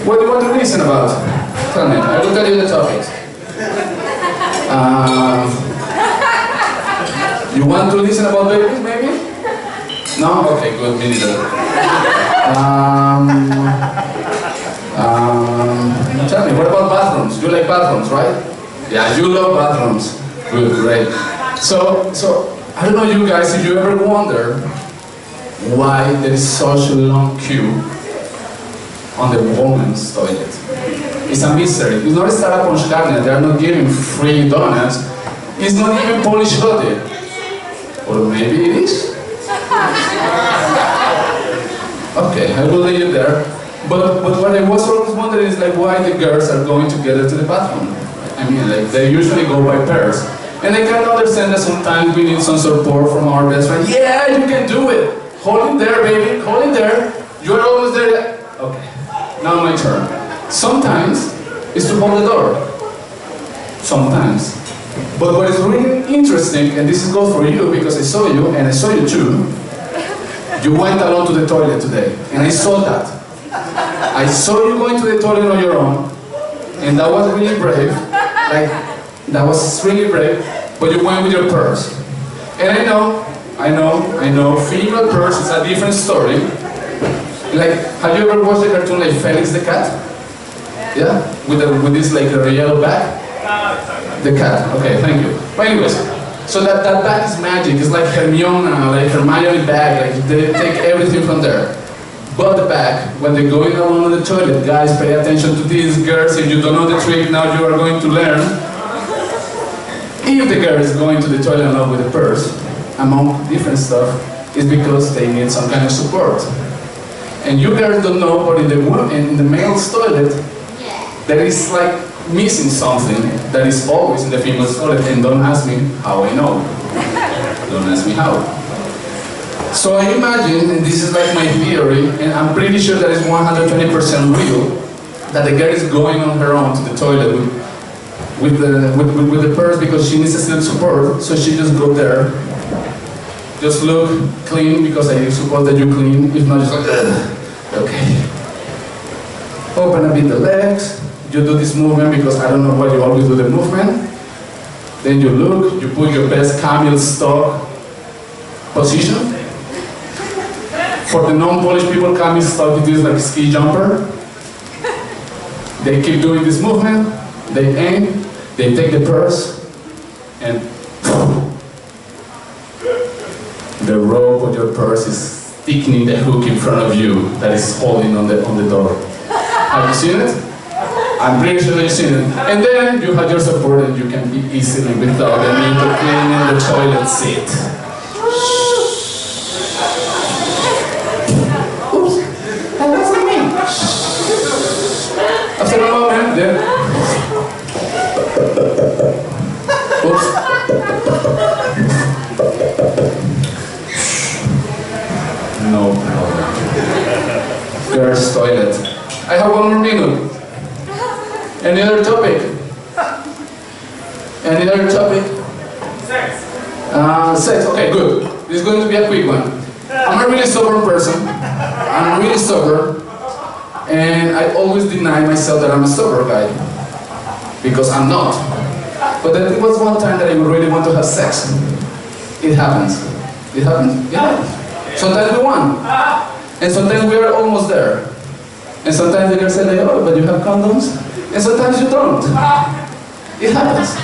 What do you want to listen about? Tell me, I will tell you the topics. You want to listen about babies, maybe? No? Okay, good, me neither. Tell me, what about bathrooms? You like bathrooms, right? Yeah, you love bathrooms. Good, great. So I don't know you guys, if you ever wonder why there is such a long queue on the women's toilet. It's a mystery. It's not a startup on Shkarnia, they are not giving free donuts. It's not even Polish hottie. Or maybe it is? Okay, I will leave it there. But what I was always wondering is like why the girls are going together to the bathroom. I mean, like they usually go by pairs. And I can understand that sometimes we need some support from our best friend. Yeah, you can do it. Hold it there, baby. Hold it there. You're almost there. Okay, now my turn. Sometimes it's to hold the door. Sometimes. But what is really interesting, and this goes for you because I saw you and I saw you too, You went alone to the toilet today, and I saw that. I saw you going to the toilet on your own, and that was really brave. Like, that was really brave, but you went with your purse. And I know, female purse is a different story. Like, have you ever watched the cartoon like Felix the Cat? Yeah? With this like a yellow bag? The cat, okay, thank you. But anyways, so that bag is magic. It's like Hermione bag, like they take everything from there. But the bag, when they're going along the toilet, guys, pay attention to these girls. If you don't know the trick, now you are going to learn. If the girl is going to the toilet along with a purse, among different stuff, it's because they need some kind of support. And you girls don't know, but in the male's toilet, there is like missing something that is always in the female's toilet, and don't ask me how I know. Don't ask me how. So I imagine, and this is like my theory, and I'm pretty sure that is 120% real, that the girl is going on her own to the toilet with the purse because she needs a little support, so she just go there, just look clean because I suppose that you clean, if not just like, ugh. Okay. Open a bit the legs, you do this movement because I don't know why you always do the movement. Then you look, you put your best camel stock position. For the non-Polish people, camel stock it is like a ski jumper. They keep doing this movement, they aim, they take the purse, and the rope of your purse is sticking the hook in front of you that is holding on the door. Have you seen it? I'm pretty sure you've seen it. And then you have your support and you can be easily without the need to clean in the toilet seat. Oops, that wasn't me. After a moment, then. Oops. No problem. Girls' toilet. I have one more minute. Any other topic? Any other topic? Sex. Sex, okay, good. This is going to be a quick one. I'm a really stubborn person. I'm really stubborn. And I always deny myself that I'm a stubborn guy. Because I'm not. But there was one time that I really want to have sex. It happens. It happens? Yeah. Sometimes we won. And sometimes we are almost there. And sometimes the girls say, like, oh, but you have condoms? And sometimes you don't. It happens.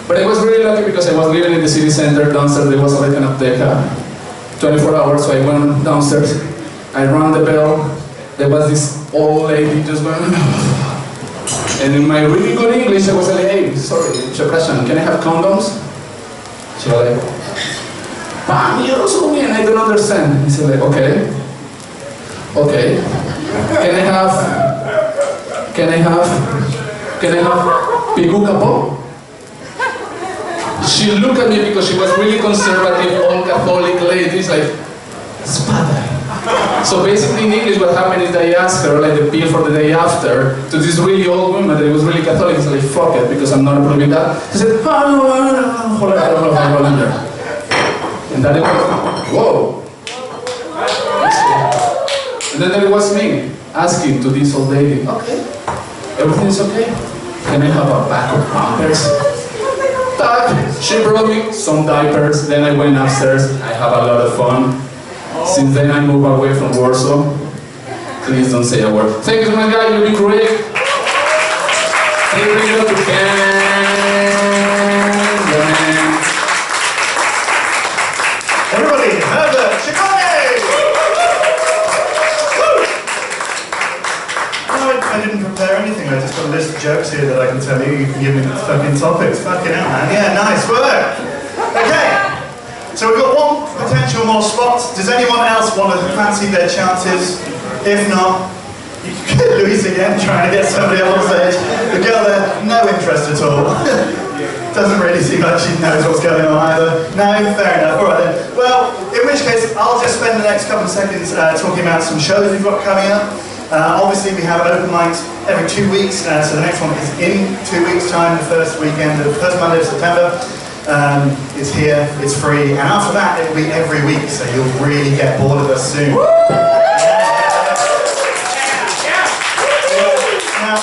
But I was really lucky because I was living in the city center. Downstairs there was like an apteca, 24 hours, so I went downstairs. I rang the bell. There was this old lady just going, and in my really good English I was like, hey, sorry, przepraszam, can I have condoms? She was like, Pam, you also me, and I don't understand. He said like, okay. Can I have piguka po? She looked at me because she was really conservative, old Catholic lady. She's like, spada. So basically in English what happened is that I asked her like the pill for the day after to this really old woman that was really Catholic. She's like, fuck it, because I'm not approving that. She said, oh, no, I don't know if I roll in there. And then it was, whoa. And then there was me asking to this old lady, okay, everything's okay? Can I have a pack of Pampers? She brought me some diapers, then I went upstairs, I have a lot of fun. Since then I moved away from Warsaw. Please don't say a word. Thank you, my guy, you'll be great. Here we go to Everybody, Herbert, Chicago! I didn't prepare anything, I just got a list of jokes here that I can tell you. You can give me the fucking topics. Fucking hell, man. Yeah, nice work. Okay, so we've got one potential more spots. Does anyone else want to fancy their chances? If not, Louise again, trying to get somebody else on stage. The girl there, no interest at all. Doesn't really seem like she knows what's going on either. No, fair enough. Alright then. Well, in which case, I'll just spend the next couple of seconds talking about some shows we've got coming up. Obviously, we have open mics every 2 weeks, so the next one is in 2 weeks' time, the first Monday of September. It's here, it's free, and after that it will be every week, so you'll really get bored of us soon. Now,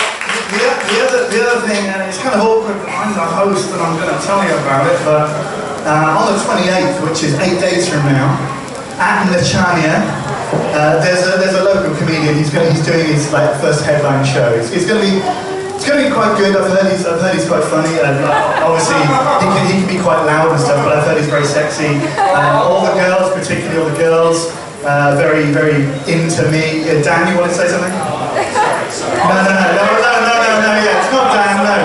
the other thing, and it's kind of awkward that I'm the host and I'm going to tell you about it, but on the 28th, which is 8 days from now, at Lechania, there's a local comedian. He's doing his first headline show. It's going to be quite good. I've heard he's quite funny. Obviously, he can be quite loud and stuff, but I've heard he's very sexy. All the girls, particularly all the girls, very into me. Dan, you want to say something? No. Yeah, it's not Dan. No.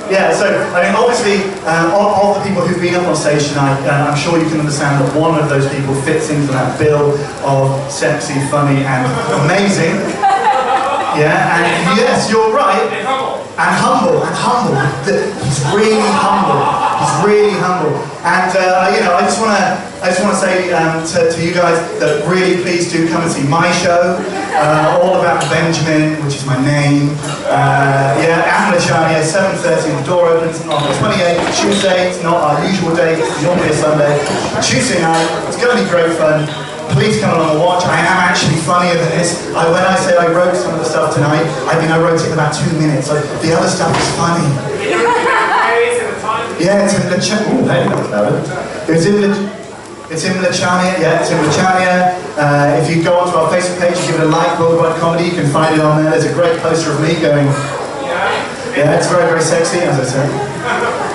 Yeah, so, I mean, obviously, all the people who've been up on stage tonight, I'm sure you can understand that one of those people fits into that bill of sexy, funny, and amazing. Yeah, and yes, you're right. And humble. He's really humble. And, you know, I just want to say to you guys that really please do come and see my show, all about Benjamin, which is my name. Yeah, at Lechania, 7:30, the door opens on the 28th, Tuesday. It's not our usual day, it's normally a Sunday. Tuesday night, it's going to be great fun. Please come along and watch. I am actually funnier than this. When I say I wrote some of the stuff tonight, I mean I wrote it in about 2 minutes. So the other stuff is funny. Yeah, it's in Lechania. Ooh, hey, that was louder. It's in Lechania. Yeah, it's in Lechania. If you go onto our Facebook page, give it a like, Worldwide Comedy, you can find it on there. There's a great poster of me going. Yeah, it's very, very sexy, as I said.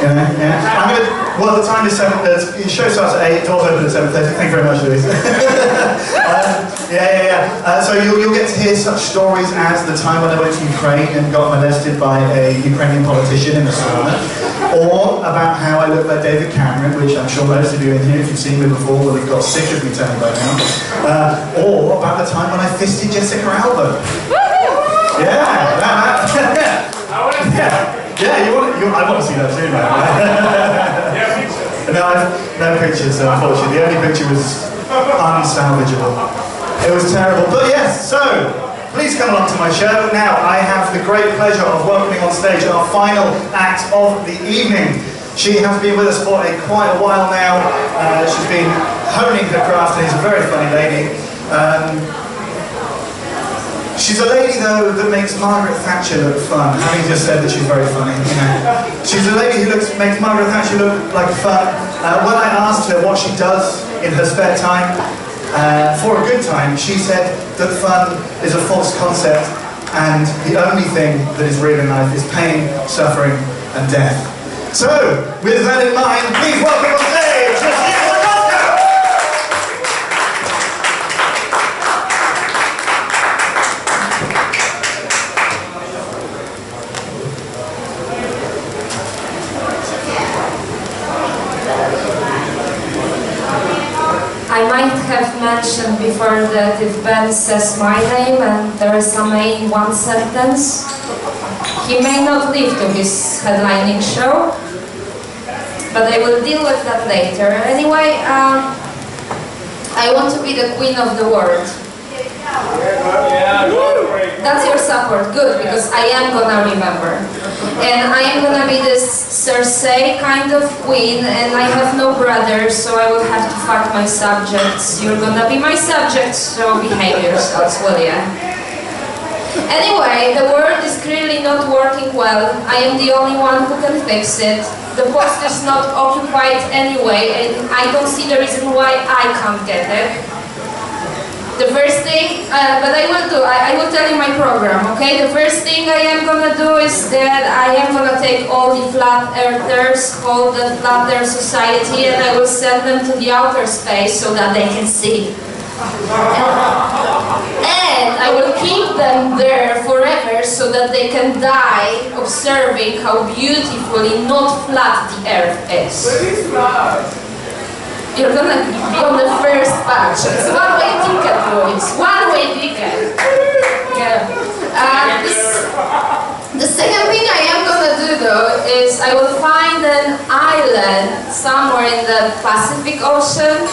Yeah. Well, the time is 7. The show starts at 8. Doors open at 7:30. Thank you very much, Louise. So you'll get to hear such stories as the time when I went to Ukraine and got molested by a Ukrainian politician in a sauna, or about how I look like David Cameron, which I'm sure most of you in here, if you've seen me before, will have got sick of me telling by now, or about the time when I fisted Jessica Alba. I want to see that too, man. No pictures, unfortunately. The only picture was unsalvageable. It was terrible. But yes, so, please come along to my show. Now, I have the great pleasure of welcoming on stage our final act of the evening. She has been with us for quite a while now. She's been honing her craft and is a very funny lady. She's a lady, though, that makes Margaret Thatcher look fun, having just said that she's very funny, you know. She's a lady who makes Margaret Thatcher look like fun. When I asked her what she does in her spare time, for a good time, she said that fun is a false concept, and the only thing that is real in life is pain, suffering, and death. So, with that in mind, please welcome on stage, Niebo Cafe! I might have mentioned before that if Ben says my name and there is a may in one sentence, he may not live to his headlining show, but I will deal with that later. Anyway, I want to be the queen of the world. That's your support, good, because I am gonna remember. And I am gonna be this Cersei kind of queen, and I have no brothers, so I will have to fuck my subjects. You're gonna be my subjects, so behave yourselves, will ya? Anyway, the world is clearly not working well. I am the only one who can fix it. The post is not occupied anyway, and I don't see the reason why I can't get it. The first thing, but I will tell you my program, okay? The first thing I am gonna do is that I am gonna take all the flat earthers, called the Flat Earth Society, and I will send them to the outer space so that they can see. And I will keep them there forever so that they can die observing how beautifully not flat the earth is. You're gonna be on the first batch. It's a one-way ticket, boys. One-way ticket. Yeah. The second thing I am gonna do, though, is I will find an island somewhere in the Pacific Ocean,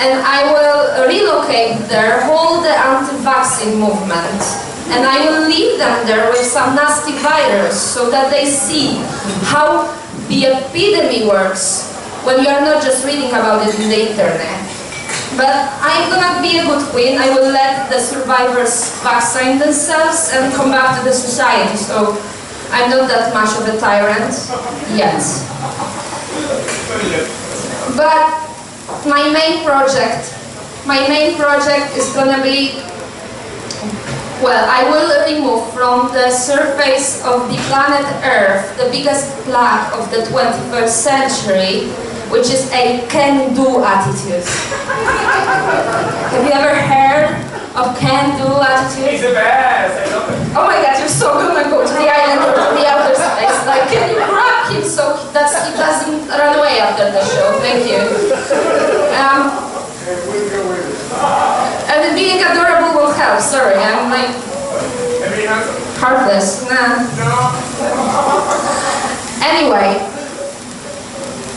and I will relocate there, hold the anti-vaccine movement, and I will leave them there with some nasty virus so that they see how the epidemic works when you are not just reading about it in the internet. But I'm gonna be a good queen. I will let the survivors vaccinate themselves and come back to the society. So I'm not that much of a tyrant yet. But my main project is gonna be, well, I will remove from the surface of the planet Earth the biggest plague of the 21st century, which is a can-do attitude. Have you ever heard of can-do attitude? He's the best, I love it. Oh my god, you're so gonna go to the island or to the outer space. Like, can you grab him so he doesn't run away after the show? Thank you. And being adorable will help. Sorry, I'm like heartless. Nah. Anyway,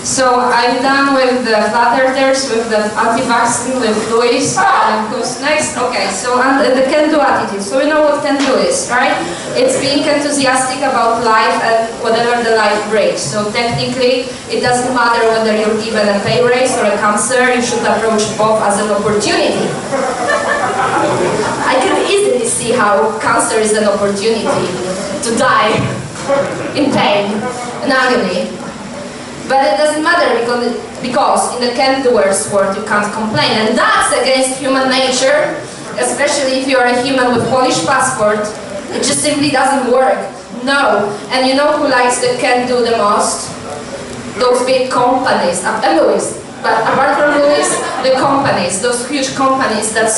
so I'm done with the flat earthers, with the anti-vaccine, with Luis. Who's next? Okay, so the can-do attitude. So we know what can-do is, right? It's being enthusiastic about life and whatever the life brings. So technically, it doesn't matter whether you're given a pay raise or a cancer, you should approach both as an opportunity. I can easily see how cancer is an opportunity to die in pain and agony. But it doesn't matter because in the can-doers world you can't complain, and that's against human nature, especially if you are a human with Polish passport. It just simply doesn't work. No. And you know who likes the can-do the most? Those big companies. And Luis. But apart from Luis, the companies, those huge companies that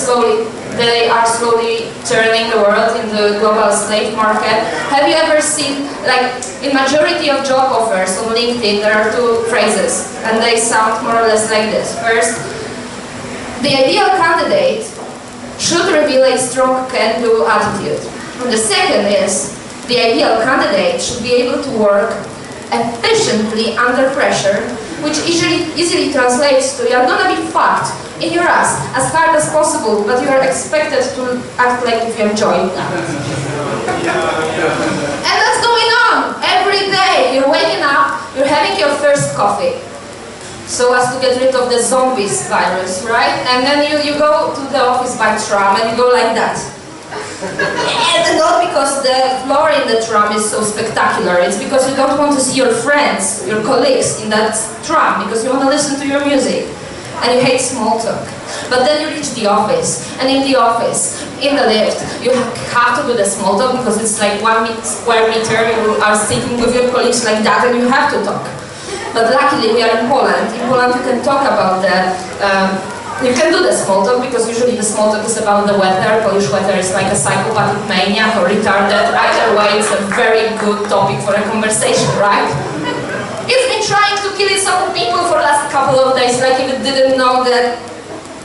they are slowly turning the world into a global slave market. Have you ever seen, like, in majority of job offers on LinkedIn, there are two phrases, and they sound more or less like this. First, the ideal candidate should reveal a strong can-do attitude. And the second is, the ideal candidate should be able to work efficiently under pressure, which easily translates to you're gonna be fucked in your ass as hard as possible, but you are expected to act like if you enjoy it. And that's going on every day. You're waking up, you're having your first coffee, so as to get rid of the zombies virus, right? And then you go to the office by tram and you go like that. And not because the floor in the tram is so spectacular, it's because you don't want to see your friends, your colleagues in that tram, because you want to listen to your music. And you hate small talk. But then you reach the office, and in the office, in the lift, you have to do the small talk because it's like 1 square meter, you are sitting with your colleagues like that and you have to talk. But luckily we are in Poland. In Poland you can talk about you can do the small talk because usually the small talk is about the weather. Polish weather is like a psychopathic maniac or retarded. Either way, it's a very good topic for a conversation, right? It's been trying to kill some people for the last couple of days, like if it didn't know that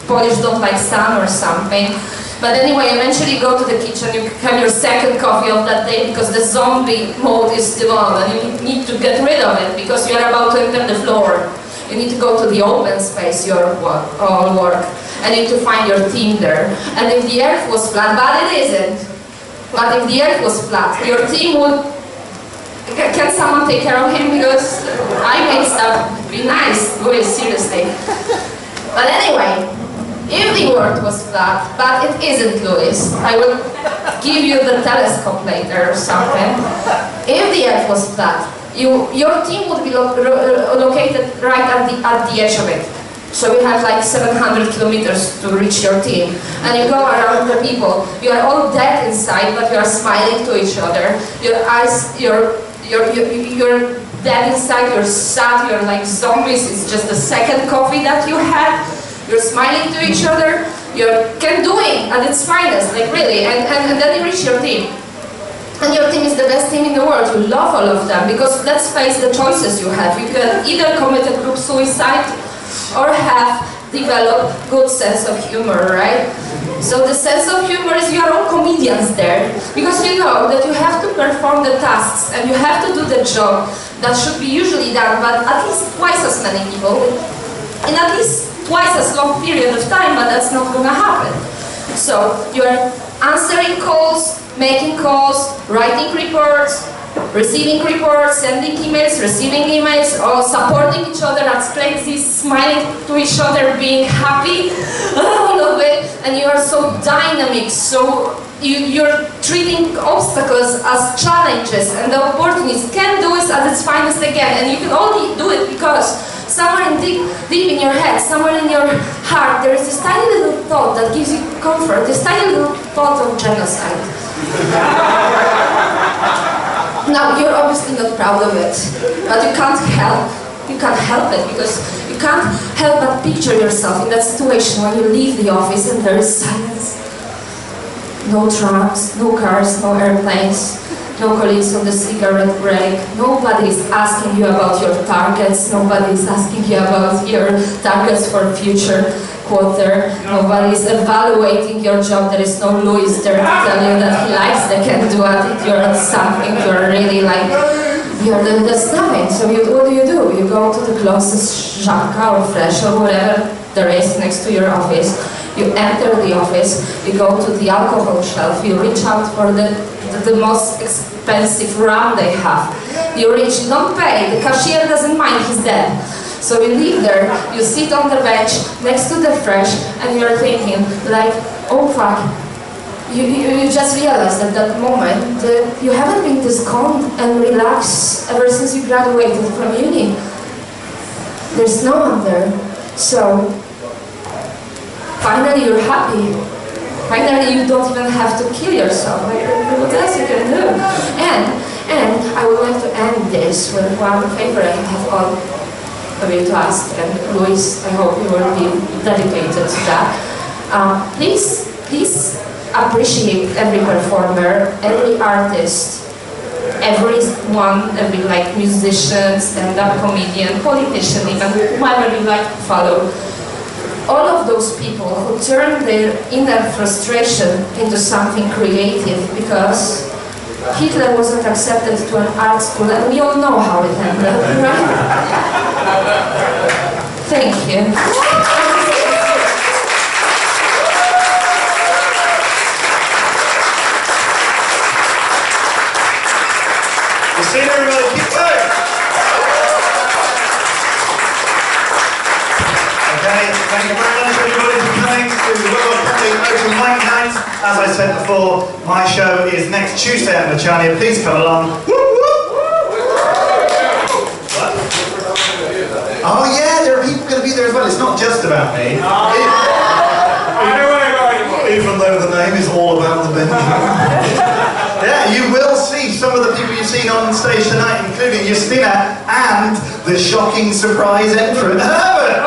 Polish don't like sun or something. But anyway, eventually you go to the kitchen, you have your second coffee of that day because the zombie mode is still on and you need to get rid of it because you are about to enter the floor. You need to go to the open space, your all work, and you need to find your team there. And if the earth was flat, but it isn't, but if the earth was flat, your team would, can someone take care of him? Because I made stuff, be nice, Luis, seriously. But anyway, if the world was flat, but it isn't, Luis, I will give you the telescope later or something. If the earth was flat, your team would be located right at the edge of it. So you have like 700 kilometers to reach your team. And you go around the people. You are all dead inside, but you are smiling to each other. Your eyes, you're dead inside, you're sad, you're like zombies. It's just the second coffee that you had. You're smiling to each other. You're can-doing at its finest, like really. And then you reach your team. And your team is the best team in the world. You love all of them because let's face the choices you have. You can either commit a group suicide or have developed good sense of humor, right? So the sense of humor is you are all comedians there because you know that you have to perform the tasks and you have to do the job that should be usually done, but at least twice as many people in at least twice as long period of time, but that's not gonna happen. So you're answering calls, making calls, writing reports, Receiving reports, sending emails, receiving emails, or supporting each other as crazy, smiling to each other, being happy, all of it, and you are so dynamic, so you're treating obstacles as challenges, and the opportunities can do it at its finest again, and you can only do it because somewhere deep in your head, somewhere in your heart, there is this tiny little thought that gives you comfort, this tiny little thought of genocide. Now, you're obviously not proud of it, but you can't help it, because you can't help but picture yourself in that situation when you leave the office and there is silence. No trams, no cars, no airplanes, no colleagues on the cigarette break, nobody is asking you about your targets, nobody is asking you about your targets for future quarter, nobody is evaluating your job, there is no Louis there to tell you that he likes the can-do attitude, you're something, you're really like, you're the nothing. So what do? You go to the closest Żabka or Fresh or whatever there is next to your office, you enter the office, you go to the alcohol shelf, you reach out for the most expensive rum they have. You reach, don't pay, the cashier doesn't mind, he's dead. So you leave there, you sit on the bench next to the Fresh, and you're thinking like, oh fuck, you just realize at that moment that you haven't been this calm and relaxed ever since you graduated from uni. There's no one there. So finally you're happy. Finally you don't even have to kill yourself. Like, what else you can do? And I would like to end this with one favor I have all of you to ask, and Luis, I hope you will be dedicated to that. Please appreciate every performer, every artist, every like musician, stand-up comedian, politician, even whoever you like to follow. All of those people who turn their inner frustration into something creative, because Hitler wasn't accepted to an art school, and we all know how it ended, right? Thank you. You see everybody, keep going. Okay, thank you very much everybody for coming to the Niebo Cafe Open Mic Night. As I said before, my show is next Tuesday at Machania. Please come along. What? Oh yeah, there are people going to be there as well. It's not just about me. Even though the name is all about the Benjamin. Yeah, you will see some of the people you've seen on stage tonight, including Justina and the shocking surprise entrant, Herbert.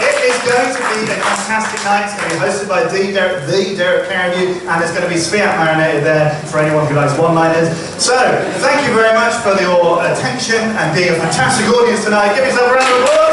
It is going to be a fantastic night. It's going to be hosted by the Derek Carnegie, and it's going to be Sviat marinated there for anyone who likes one-liners. So, thank you very much for your attention and being a fantastic audience tonight. Give yourself a round of applause.